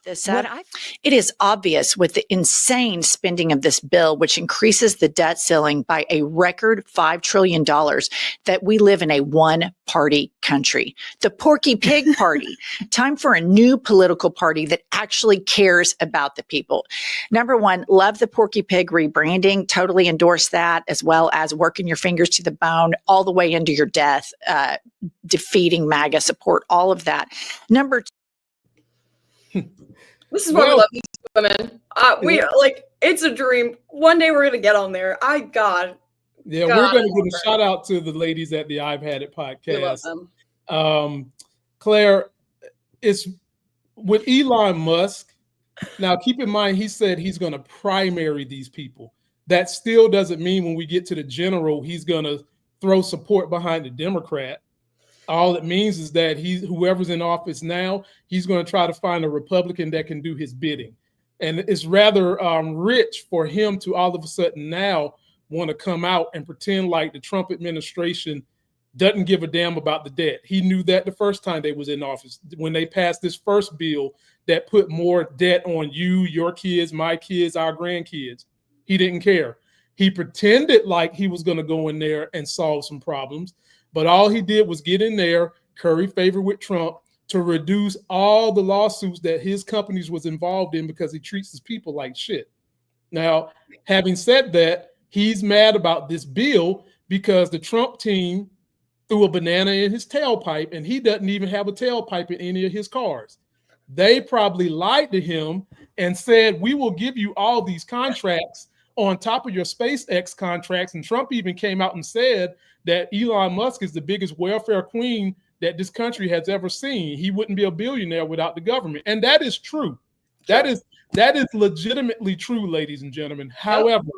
It is obvious with the insane spending of this bill, which increases the debt ceiling by a record $5 trillion, that we live in a one-party country. The Porky Pig Party. Time for a new political party that actually cares about the people. Number one, love the Porky Pig rebranding. Totally endorse that, as well as working your fingers to the bone all the way into your death, defeating MAGA, support all of that. Number two. This is why we love these women. We like, it's a dream. One day we're gonna get on there. We're gonna give a shout out to the ladies at the I've Had It podcast. We love them. Claire, it's with Elon Musk. Now, keep in mind, he said he's gonna primary these people. That still doesn't mean when we get to the general, he's gonna throw support behind the Democrat. All it means is that whoever's in office now, he's going to try to find a Republican that can do his bidding. And it's rather rich for him to all of a sudden now want to come out and pretend like the Trump administration doesn't give a damn about the debt. He knew that the first time they was in office, when they passed this first bill that put more debt on you, your kids, my kids, our grandkids. He didn't care. He pretended like he was going to go in there and solve some problems, but all he did was get in there, curry favor with Trump to reduce all the lawsuits that his companies was involved in because he treats his people like shit. Now, having said that, he's mad about this bill because the Trump team threw a banana in his tailpipe, and he doesn't even have a tailpipe in any of his cars. They probably lied to him and said, we will give you all these contracts on top of your SpaceX contracts. And Trump even came out and said that Elon Musk is the biggest welfare queen that this country has ever seen. He wouldn't be a billionaire without the government. And that is true. That is legitimately true, ladies and gentlemen. However,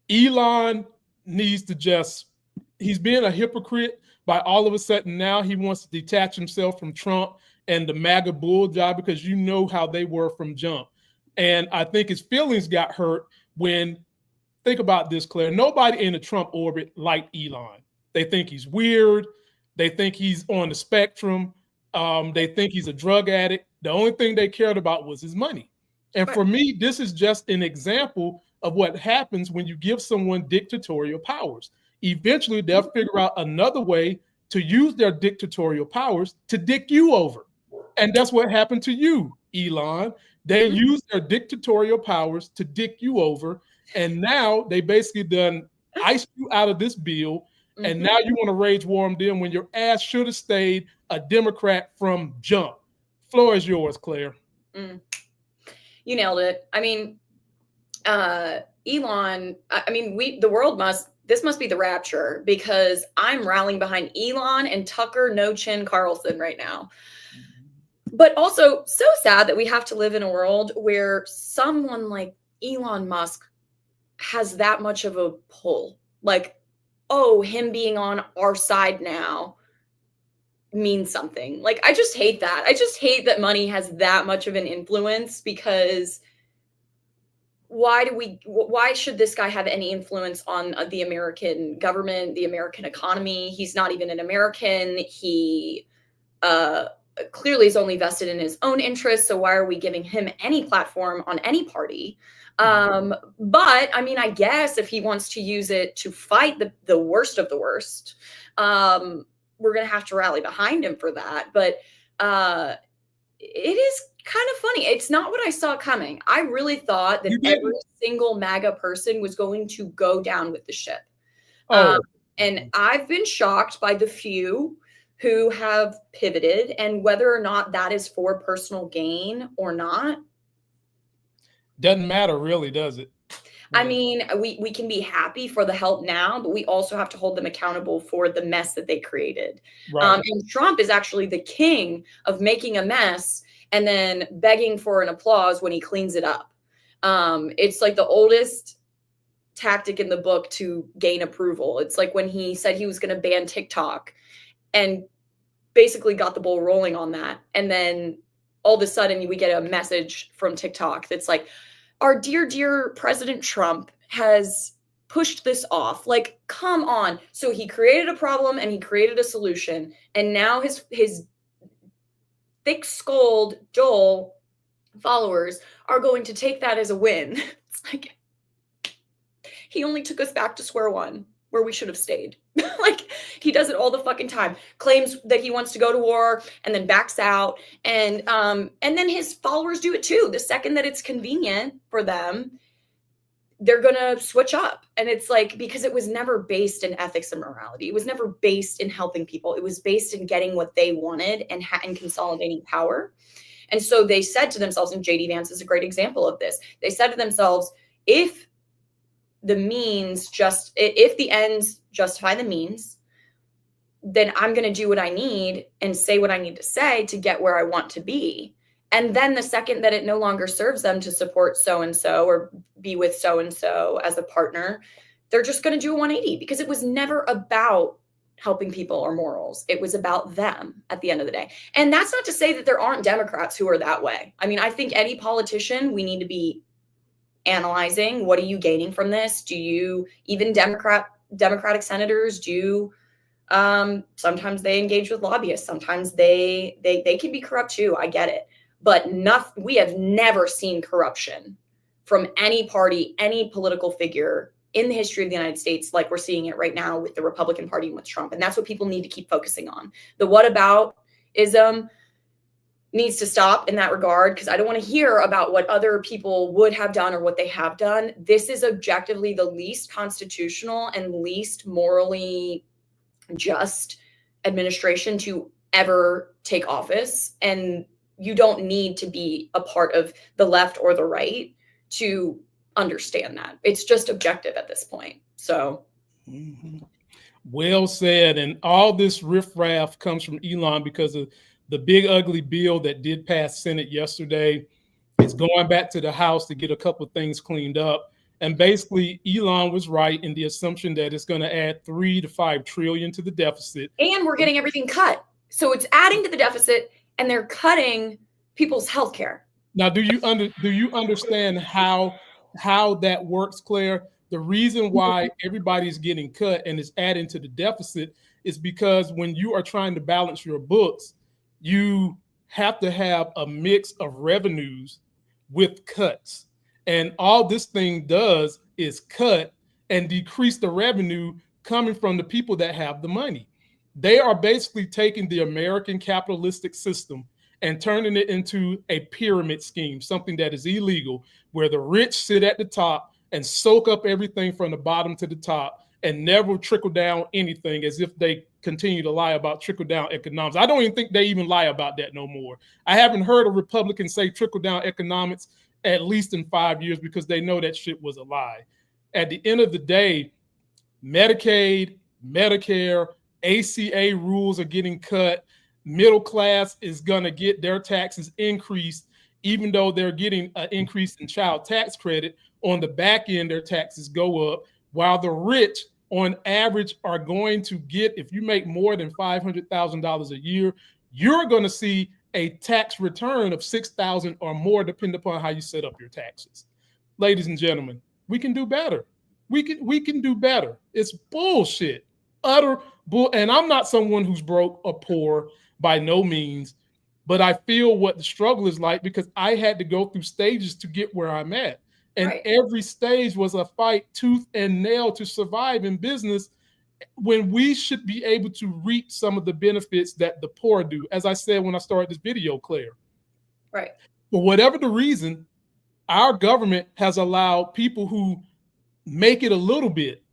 Elon needs to he's being a hypocrite by all of a sudden now he wants to detach himself from Trump and the MAGA bull job, because you know how they were from jump. And I think his feelings got hurt when, think about this, Claire, nobody in the Trump orbit liked Elon. They think he's weird. They think he's on the spectrum. They think he's a drug addict. The only thing they cared about was his money. And for me, this is just an example of what happens when you give someone dictatorial powers. Eventually, they'll figure out another way to use their dictatorial powers to dick you over. And that's what happened to you, Elon. They used their dictatorial powers to dick you over. And now they basically done iced you out of this bill. And now you want to rage war on them when your ass should have stayed a Democrat from jump. Floor is yours, Claire. You nailed it. I mean, Elon, the world this must be the rapture, because I'm rallying behind Elon and Tucker No Chin Carlson right now. But also so sad that we have to live in a world where someone like Elon Musk has that much of a pull. Like, oh, him being on our side now means something. Like, I just hate that. I just hate that money has that much of an influence, because why should this guy have any influence on the American government, the American economy? He's not even an American. He clearly is only vested in his own interests. So why are we giving him any platform on any party? But I mean, I guess if he wants to use it to fight the worst of the worst, we're going to have to rally behind him for that. But it is kind of funny. It's not what I saw coming. I really thought that every single MAGA person was going to go down with the ship. And I've been shocked by the few who have pivoted, and whether or not that is for personal gain or not. Doesn't matter really, does it? I mean, we can be happy for the help now, but we also have to hold them accountable for the mess that they created. Right. And Trump is actually the king of making a mess and then begging for an applause when he cleans it up. It's like the oldest tactic in the book to gain approval. It's like when he said he was going to ban TikTok and basically got the ball rolling on that. And then all of a sudden we get a message from TikTok that's like, our dear President Trump has pushed this off. Like, come on. So he created a problem and he created a solution. And now his thick-skulled Joel followers are going to take that as a win. It's like, he only took us back to square one where we should have stayed. Like, he does it all the fucking time. Claims that he wants to go to war and then backs out. And then his followers do it too. The second that it's convenient for them, they're going to switch up. And it's like, because it was never based in ethics and morality. It was never based in helping people. It was based in getting what they wanted and consolidating power. And so they said to themselves, and JD Vance is a great example of this. They said to themselves, if the ends justify the means, then I'm going to do what I need and say what I need to say to get where I want to be. And then the second that it no longer serves them to support so-and-so or be with so-and-so as a partner, they're just going to do a 180, because it was never about helping people or morals. It was about them at the end of the day. And that's not to say that there aren't Democrats who are that way. I mean, I think any politician, we need to be analyzing, what are you gaining from this? Do you, even Democratic senators do, sometimes they engage with lobbyists. Sometimes they can be corrupt too. I get it. But we have never seen corruption from any party, any political figure in the history of the United States like we're seeing it right now with the Republican Party and with Trump. And that's what people need to keep focusing on. The whataboutism needs to stop in that regard, because I don't want to hear about what other people would have done or what they have done. This is objectively the least constitutional and least morally just administration to ever take office. And you don't need to be a part of the left or the right to understand that. It's just objective at this point. So well said. And all this riffraff comes from Elon because of the big ugly bill that did pass Senate yesterday. It's going back to the House to get a couple of things cleaned up. And basically, Elon was right in the assumption that it's going to add 3 to 5 trillion to the deficit. And we're getting everything cut. So it's adding to the deficit, and they're cutting people's health care. Now, do you understand how that works, Claire? The reason why everybody's getting cut and is adding to the deficit is because when you are trying to balance your books, you have to have a mix of revenues with cuts. And all this thing does is cut and decrease the revenue coming from the people that have the money. They are basically taking the American capitalistic system and turning it into a pyramid scheme, something that is illegal, where the rich sit at the top and soak up everything from the bottom to the top and never trickle down anything, as if they continue to lie about trickle down economics. I don't even think they even lie about that no more. I haven't heard a Republican say trickle down economics at least in 5 years, because they know that shit was a lie. At the end of the day, Medicaid, Medicare, ACA rules are getting cut. Middle class is going to get their taxes increased, even though they're getting an increase in child tax credit. On the back end, their taxes go up, while the rich on average are going to get, if you make more than $500,000 a year, you're going to see a tax return of $6,000 or more, depending upon how you set up your taxes. Ladies and gentlemen, we can do better. We can do better. It's bullshit, utter bull. And I'm not someone who's broke or poor by no means, but I feel what the struggle is like, because I had to go through stages to get where I'm at. And right. Every stage was a fight tooth and nail to survive in business, when we should be able to reap some of the benefits that the poor do. As I said when I started this video, Claire. Right. For whatever the reason, our government has allowed people who make it a little bit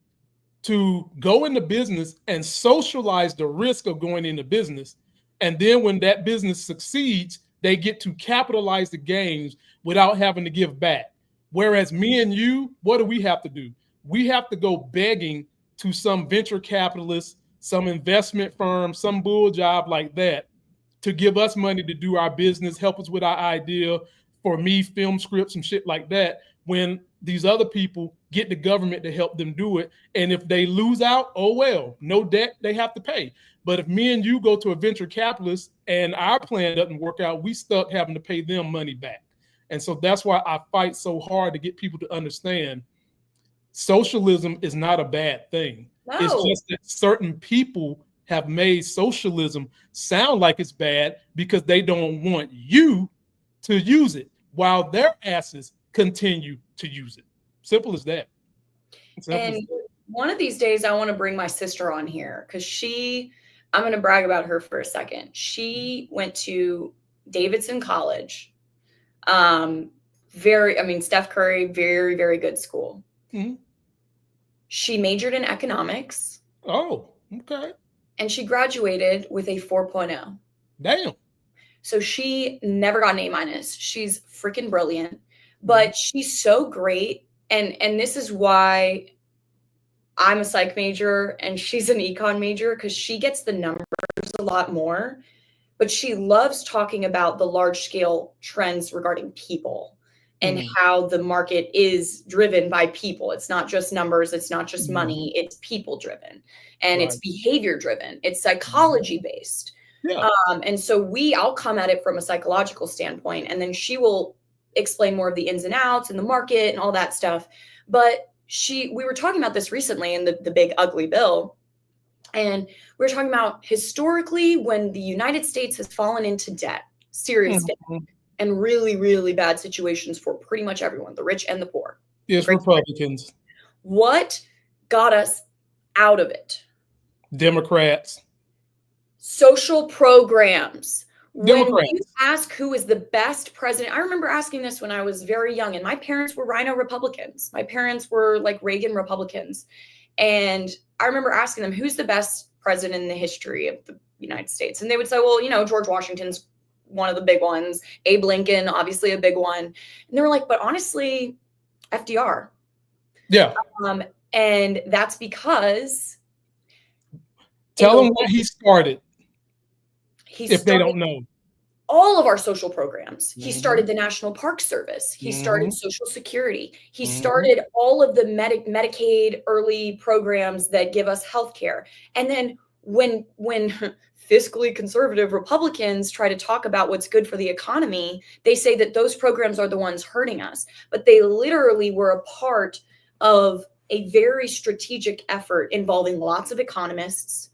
to go into business and socialize the risk of going into business. And then when that business succeeds, they get to capitalize the gains without having to give back. Whereas me and you, what do we have to do? We have to go begging to some venture capitalist, some investment firm, some bull job like that, to give us money to do our business, help us with our idea, for me, film scripts and shit like that, when these other people get the government to help them do it. And if they lose out, oh well, no debt they have to pay. But if me and you go to a venture capitalist and our plan doesn't work out, we stuck having to pay them money back. And so that's why I fight so hard to get people to understand socialism is not a bad thing. No. It's just that certain people have made socialism sound like it's bad because they don't want you to use it, while their asses continue to use it. Simple as that. And one of these days I want to bring my sister on here, because I'm going to brag about her for a second. She went to Davidson College. Steph Curry, very, very good school. Mm-hmm. She majored in economics. Oh, okay. And she graduated with a 4.0. Damn. So she never got an A-. She's freaking brilliant, but she's so great. And this is why I'm a psych major and she's an econ major, because she gets the numbers a lot more, but she loves talking about the large scale trends regarding people. and how the market is driven by people. It's not just numbers. It's not just money. It's people driven, and it's behavior driven. It's psychology based. Yeah. And so I'll come at it from a psychological standpoint, and then she will explain more of the ins and outs and the market and all that stuff. But we were talking about this recently in the big ugly bill. And we were talking about historically when the United States has fallen into debt, serious debt, and really, really bad situations for pretty much everyone, the rich and the poor. Yes, Republicans. What got us out of it? Democrats. Social programs. Democrats. When you ask who is the best president, I remember asking this when I was very young, and my parents were Rhino Republicans. My parents were like Reagan Republicans. And I remember asking them, who's the best president in the history of the United States? And they would say, well, George Washington's one of the big ones. Abe Lincoln, obviously a big one. And they were like, but honestly, FDR. Yeah. And that's because. Tell them what he started. If they don't know. All of our social programs. He started the National Park Service. He started Social Security. He started all of the Medicaid early programs that give us health care. And then when fiscally conservative Republicans try to talk about what's good for the economy, they say that those programs are the ones hurting us. But they literally were a part of a very strategic effort involving lots of economists,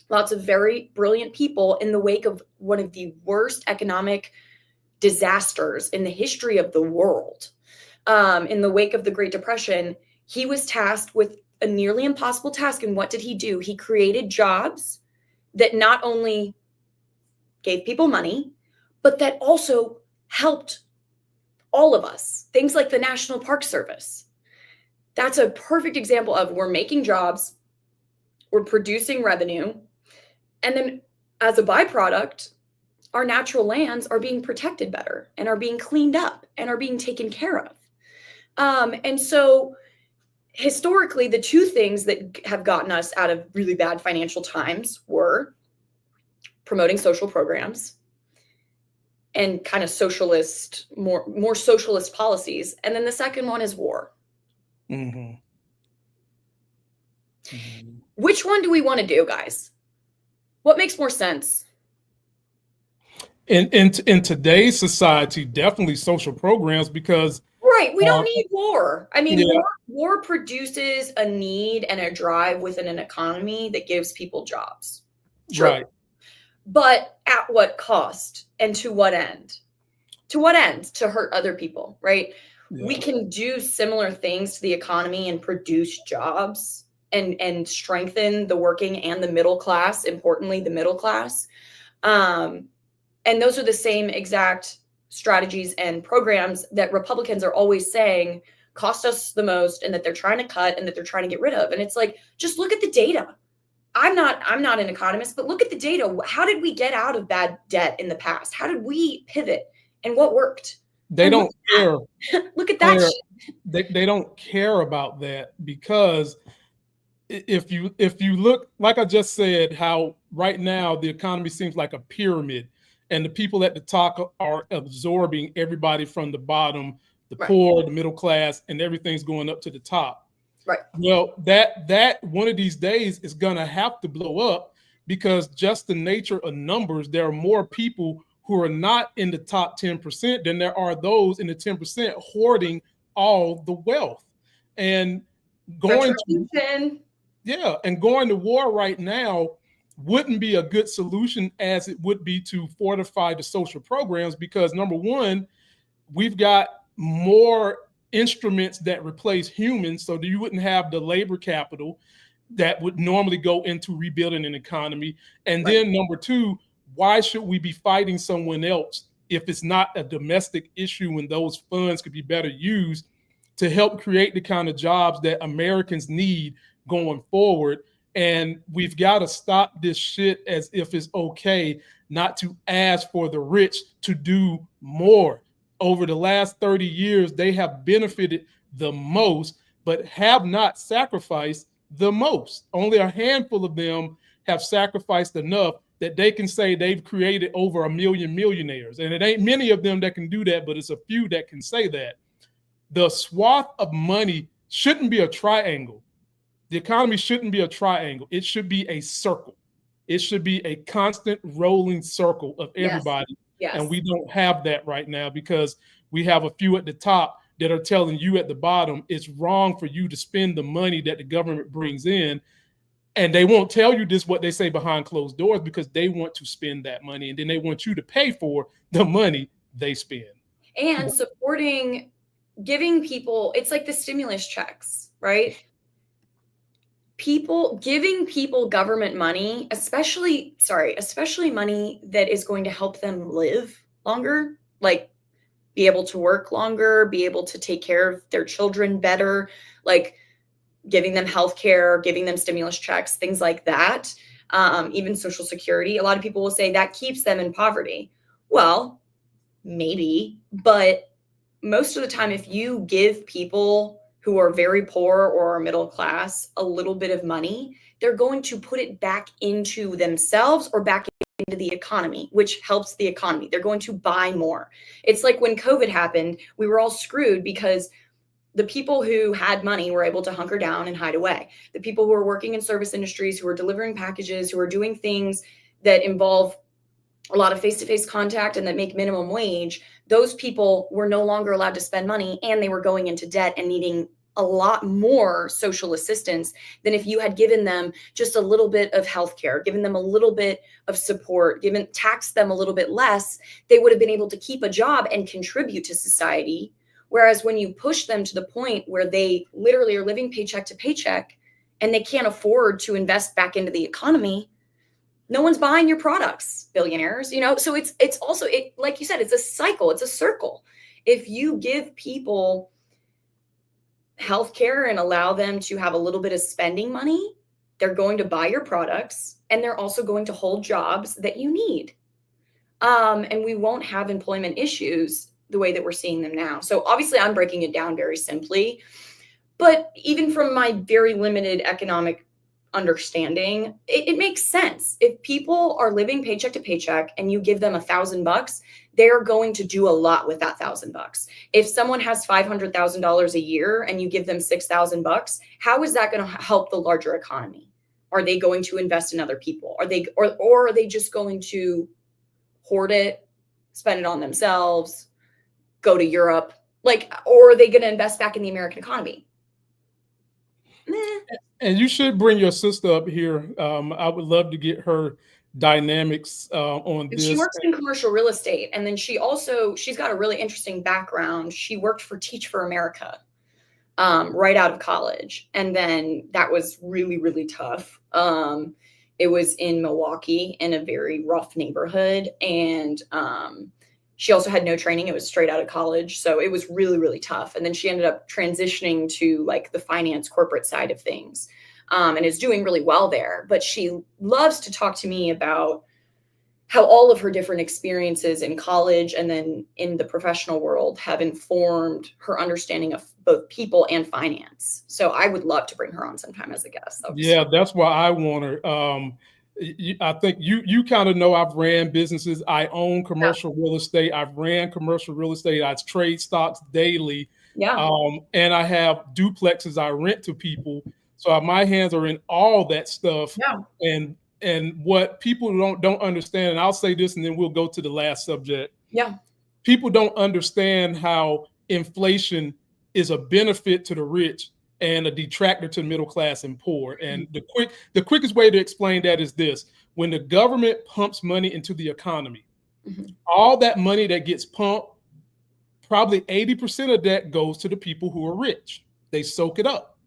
lots of very brilliant people in the wake of one of the worst economic disasters in the history of the world. In the wake of the Great Depression, he was tasked with a nearly impossible task. And what did he do? He created jobs that not only gave people money, but that also helped all of us. Things like the National Park Service. That's a perfect example of we're making jobs, we're producing revenue, and then as a byproduct, our natural lands are being protected better and are being cleaned up and are being taken care of. And so historically, the two things that have gotten us out of really bad financial times were promoting social programs and kind of socialist, more socialist policies. And then the second one is war. Which one do we want to do, guys? What makes more sense? In today's society, definitely social programs, because we don't need war. I mean, war produces a need and a drive within an economy that gives people jobs. True. Right. But at what cost and to what end? To what end? To hurt other people, right? Yeah. We can do similar things to the economy and produce jobs and strengthen the working and the middle class, importantly, the middle class. And those are the same exact strategies and programs that Republicans are always saying cost us the most and that they're trying to cut and that they're trying to get rid of. And it's like, just look at the data. I'm not an economist, but look at the data. How did we get out of bad debt in the past? How did we pivot and what worked? They don't care. Look at that shit. They don't care about that, because if you look, like I just said, how right now the economy seems like a pyramid, and the people at the top are absorbing everybody from the bottom, the poor, the middle class, and everything's going up to the top. Right. Well, that one of these days is gonna have to blow up, because just the nature of numbers, there are more people who are not in the top 10% than there are those in the 10% hoarding all the wealth. And going to war right now wouldn't be a good solution as it would be to fortify the social programs, because number one, we've got more instruments that replace humans, so that you wouldn't have the labor capital that would normally go into rebuilding an economy. And then number two, why should we be fighting someone else if it's not a domestic issue, when those funds could be better used to help create the kind of jobs that Americans need going forward? And we've got to stop this shit as if it's okay not to ask for the rich to do more. Over the last 30 years, they have benefited the most, but have not sacrificed the most. Only a handful of them have sacrificed enough that they can say they've created over 1 million millionaires. And it ain't many of them that can do that, but it's a few that can say that. The swath of money shouldn't be a triangle. The economy shouldn't be a triangle. It should be a circle. It should be a constant rolling circle of everybody. Yes. And we don't have that right now because we have a few at the top that are telling you at the bottom it's wrong for you to spend the money that the government brings in. And they won't tell you this, what they say behind closed doors, because they want to spend that money. And then they want you to pay for the money they spend. And supporting, giving people, it's like the stimulus checks, right? Giving people government money, especially money that is going to help them live longer, like be able to work longer, be able to take care of their children better, like giving them health care, giving them stimulus checks, things like that. Even Social Security. A lot of people will say that keeps them in poverty. Well, maybe, but most of the time, if you give people who are very poor or are middle class a little bit of money, they're going to put it back into themselves or back into the economy, which helps the economy. They're going to buy more. It's like when COVID happened, we were all screwed because the people who had money were able to hunker down and hide away. The people who are working in service industries, who are delivering packages, who are doing things that involve a lot of face-to-face contact and that make minimum wage, those people were no longer allowed to spend money, and they were going into debt and needing a lot more social assistance than if you had given them just a little bit of healthcare, given them a little bit of support, taxed them a little bit less. They would have been able to keep a job and contribute to society. Whereas when you push them to the point where they literally are living paycheck to paycheck and they can't afford to invest back into the economy, no one's buying your products, billionaires, so it's also, like you said, it's a cycle, it's a circle. If you give people healthcare and allow them to have a little bit of spending money, they're going to buy your products, and they're also going to hold jobs that you need. And we won't have employment issues the way that we're seeing them now. So obviously I'm breaking it down very simply, but even from my very limited economic understanding, it makes sense. If people are living paycheck to paycheck and you give them $1,000, they're going to do a lot with that $1,000. If someone has $500,000 a year and you give them $6,000, how is that going to help the larger economy? Are they going to invest in other people? Or are they just going to hoard it, spend it on themselves, go to Europe, or are they going to invest back in the American economy? And you should bring your sister up here. I would love to get her dynamics on this. She works in commercial real estate, and then she's got a really interesting background. She worked for Teach for America right out of college, and then that was really, really tough. It was in Milwaukee in a very rough neighborhood, and she also had no training. It was straight out of college. So it was really, really tough. And then she ended up transitioning to the finance corporate side of things, and is doing really well there. But she loves to talk to me about how all of her different experiences in college and then in the professional world have informed her understanding of both people and finance. So I would love to bring her on sometime as a guest. Yeah, that's why I want her. I think you kind of know I've ran businesses. I own commercial real estate. I've ran commercial real estate. I trade stocks daily. Yeah. And I have duplexes I rent to people. So my hands are in all that stuff. Yeah. And what people don't understand, and I'll say this and then we'll go to the last subject. Yeah. People don't understand how inflation is a benefit to the rich and a detractor to middle class and poor. And the quickest way to explain that is this: when the government pumps money into the economy, all that money that gets pumped, probably 80% of that goes to the people who are rich. They soak it up.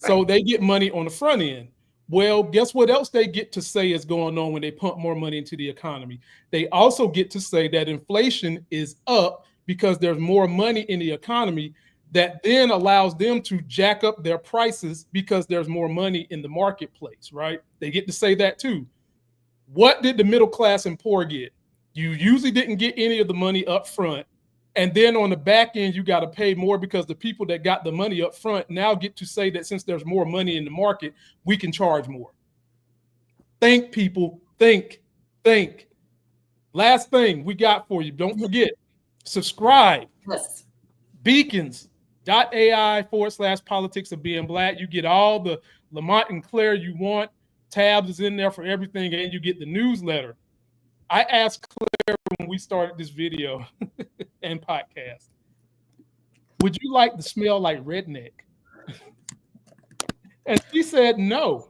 Right. So they get money on the front end. Well, guess what else they get to say is going on when they pump more money into the economy? They also get to say that inflation is up because there's more money in the economy. That then allows them to jack up their prices because there's more money in the marketplace, right? They get to say that too. What did the middle class and poor get? You usually didn't get any of the money up front. And then on the back end, you got to pay more because the people that got the money up front now get to say that since there's more money in the market, we can charge more. Think, people, think. think. Last thing we got for you. Don't forget, subscribe. Yes. Beacons.ai/politics of being black. You get all the Lamont and Claire you want. Tabs is in there for everything, and you get the newsletter. I asked Claire when we started this video and podcast, would you like to smell like redneck? And she said no.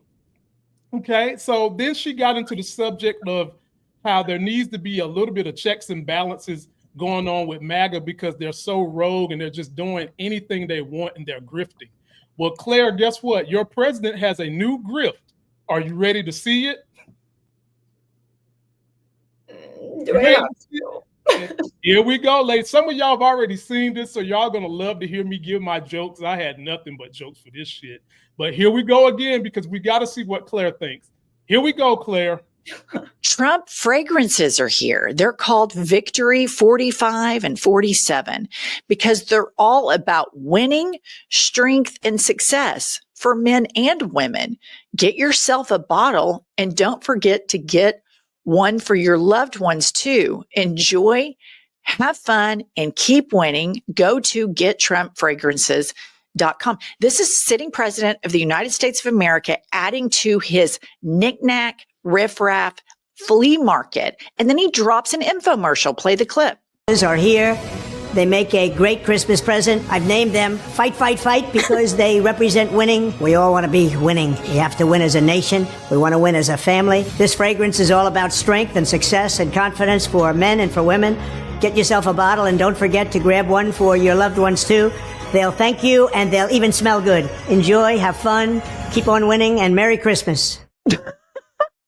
Okay, so then she got into the subject of how there needs to be a little bit of checks and balances going on with MAGA because they're so rogue and they're just doing anything they want and they're grifting. Well, Claire, guess what? Your president has a new grift. Are you ready to see it? Here we go, ladies. Some of y'all have already seen this, so y'all gonna love to hear me give my jokes. I had nothing but jokes for this shit. But here we go again because we got to see what Claire thinks. Here we go, Claire. Trump fragrances are here. They're called Victory 45 and 47 because they're all about winning, strength, and success for men and women. Get yourself a bottle and don't forget to get one for your loved ones too. Enjoy, have fun, and keep winning. Go to GetTrumpFragrances.com. This is sitting president of the United States of America adding to his knick-knack, riff-raff flea market. And then he drops an infomercial. Play the clip. Are here. They make a great Christmas present. I've named them Fight, Fight, Fight because they represent winning. We all want to be winning. We have to win as a nation. We want to win as a family. This fragrance is all about strength and success and confidence for men and for women. Get yourself a bottle and don't forget to grab one for your loved ones too. They'll thank you and they'll even smell good. Enjoy, have fun, keep on winning, and Merry Christmas.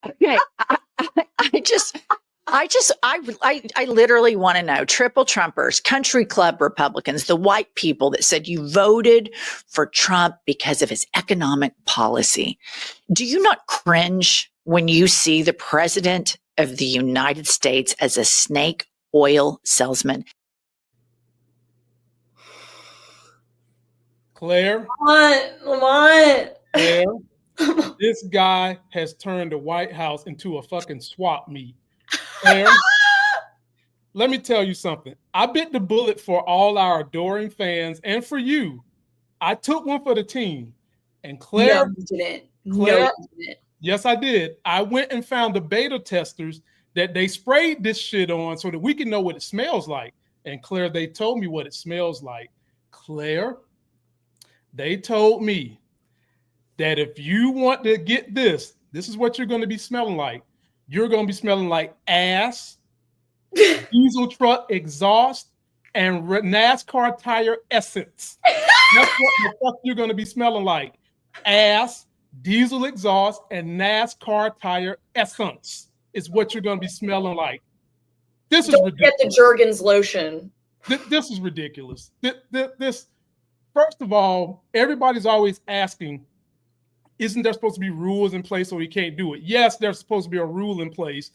Okay, I literally want to know, triple Trumpers, country club Republicans, the white people that said you voted for Trump because of his economic policy. Do you not cringe when you see the president of the United States as a snake oil salesman? Claire. Lamont. Claire. This guy has turned the White House into a fucking swap meet. Claire, let me tell you something. I bit the bullet for all our adoring fans and for you. I took one for the team. And Claire, no, you didn't. Claire, no, you didn't. Yes, I did. I went and found the beta testers that they sprayed this shit on so that we can know what it smells like. And Claire, they told me what it smells like. Claire, they told me that if you want to get this is what you're going to be smelling like. You're going to be smelling like ass, diesel truck exhaust, and NASCAR tire essence. That's what the fuck you're going to be smelling like. Ass, diesel exhaust, and NASCAR tire essence is what you're going to be smelling like. This is ridiculous. Get the Jergens lotion. This is ridiculous. This, first of all, everybody's always asking, isn't there supposed to be rules in place so we can't do it? Yes, there's supposed to be a rule in place,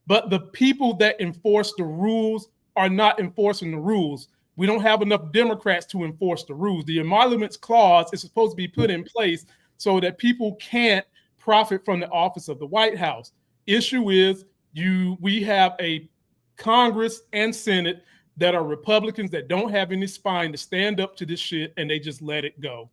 but the people that enforce the rules are not enforcing the rules. We don't have enough Democrats to enforce the rules. The emoluments clause is supposed to be put in place so that people can't profit from the office of the White House. Issue is we have a Congress and Senate that are Republicans that don't have any spine to stand up to this shit, and they just let it go.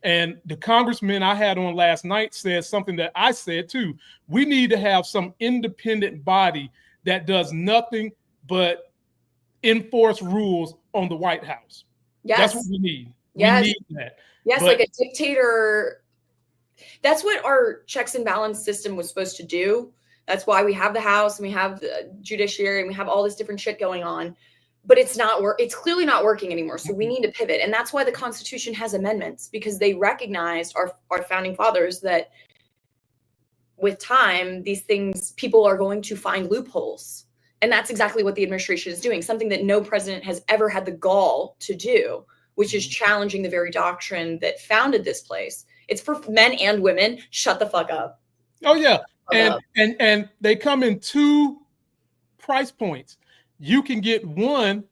And the congressman I had on last night said something that I said too. We need to have some independent body that does nothing but enforce rules on the White House. Yes. That's what we need. Yes. We need that. Yes, like a dictator. That's what our checks and balance system was supposed to do. That's why we have the House and we have the judiciary and we have all this different shit going on. But it's clearly not working anymore. So we need to pivot. And that's why the Constitution has amendments, because they recognized our founding fathers that with time, these things, people are going to find loopholes. And that's exactly what the administration is doing, something that no president has ever had the gall to do, which is challenging the very doctrine that founded this place. It's for men and women. Shut the fuck up. Oh, yeah. And they come in two price points. You can get one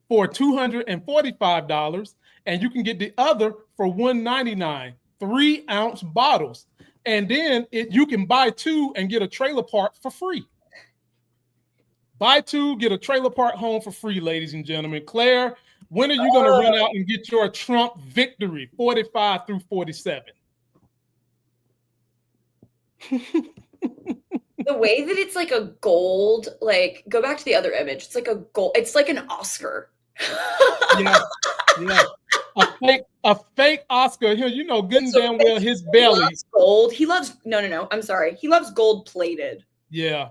for $245 and you can get the other for $199, 3-ounce bottles. And then you can buy 2 and get a trailer park for free. Buy 2, get a trailer park home for free, ladies and gentlemen. Claire, when are you going to run out and get your Trump victory, 45 through 47? The way that it's like a gold, like go back to the other image. It's like a gold. It's like an Oscar. Yeah. A fake Oscar. Here, you know, good and damn well his belly. He loves gold. He loves no. I'm sorry. He loves gold plated. Yeah.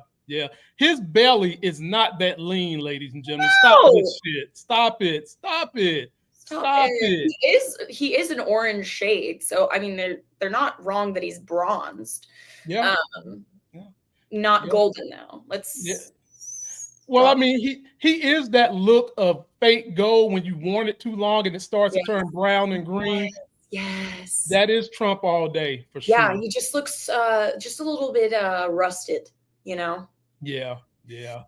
His belly is not that lean, ladies and gentlemen. No. Stop this shit. Stop it. He is an orange shade. So I mean, they're not wrong that he's bronzed. Yeah. Not golden though. Well, I mean, he is that look of fake gold when you worn it too long and it starts to turn brown and green. Yes. That is Trump all day for sure. Yeah, he just looks just a little bit rusted, you know? Yeah. Wow.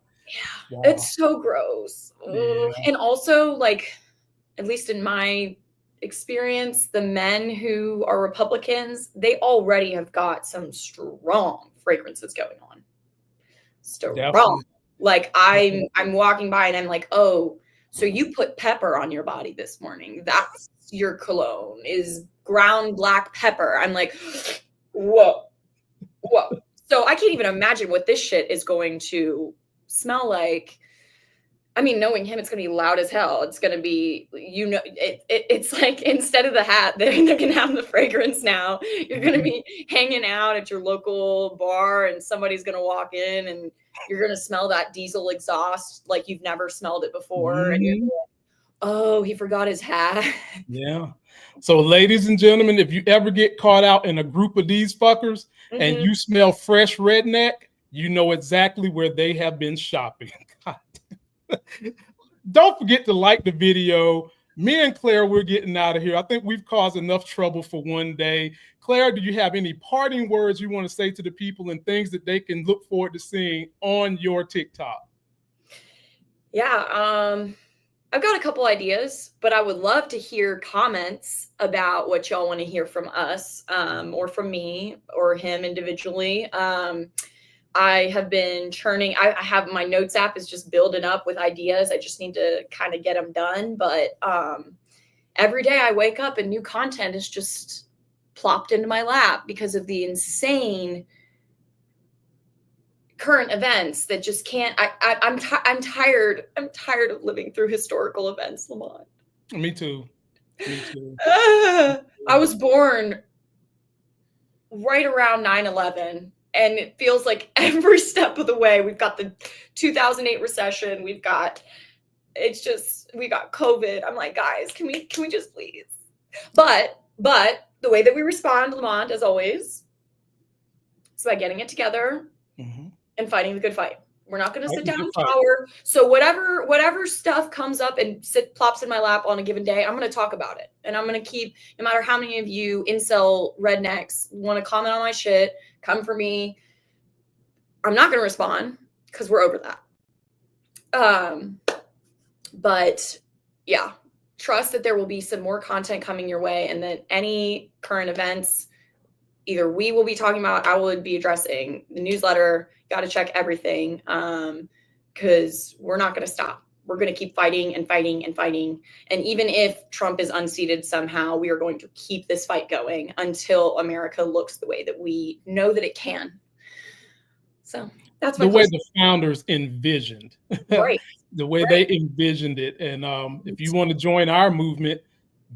It's so gross. Yeah. And also, like, at least in my experience, the men who are Republicans, they already have got some strong fragrances going on. Strong. Definitely. Like I'm walking by and I'm like, oh, so you put pepper on your body this morning. That's your cologne is ground black pepper. I'm like, whoa. So I can't even imagine what this shit is going to smell like. I mean, knowing him, it's going to be loud as hell. It's going to be, you know, it's like instead of the hat, they're going to have the fragrance now. You're going to be hanging out at your local bar and somebody's going to walk in and you're going to smell that diesel exhaust like you've never smelled it before. And you're like, oh, he forgot his hat. Yeah. So, ladies and gentlemen, if you ever get caught out in a group of these fuckers and you smell fresh redneck, you know exactly where they have been shopping. God. Don't forget to like the video. Me and Claire, we're getting out of here. I think we've caused enough trouble for one day. Claire, do you have any parting words you want to say to the people and things that they can look forward to seeing on your TikTok? Yeah, I've got a couple ideas, but I would love to hear comments about what y'all want to hear from us, or from me or him individually. I have been churning. I have my notes app is just building up with ideas. I just need to kind of get them done. But every day I wake up and new content is just plopped into my lap because of the insane current events that just can't. I'm tired. I'm tired of living through historical events, Lamont. Me too. I was born right around 9/11. And it feels like every step of the way, we've got the 2008 recession. We got COVID. I'm like, guys, can we just please? But the way that we respond, Lamont, as always, is by getting it together and fighting the good fight. We're not going to sit down and cower. So whatever stuff comes up and plops in my lap on a given day, I'm going to talk about it. And I'm going to keep, no matter how many of you incel rednecks want to comment on my shit, come for me. I'm not going to respond because we're over that. But yeah, trust that there will be some more content coming your way and that any current events, either we will be talking about, I will be addressing the newsletter. Got to check everything because we're not going to stop. We're going to keep fighting and fighting and fighting. And even if Trump is unseated somehow, we are going to keep this fight going until America looks the way that we know that it can. So that's the way the founders envisioned. Right. The way they envisioned it. And if you want to join our movement,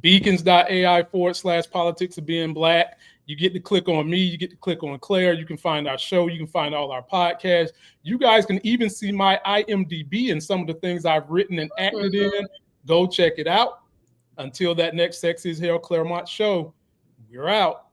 beacons.ai/politics of being black. You get to click on me. You get to click on Claire. You can find our show. You can find all our podcasts. You guys can even see my IMDb and some of the things I've written and acted in. Go check it out. Until that next Sexy as Hell Clairemont show, we're out.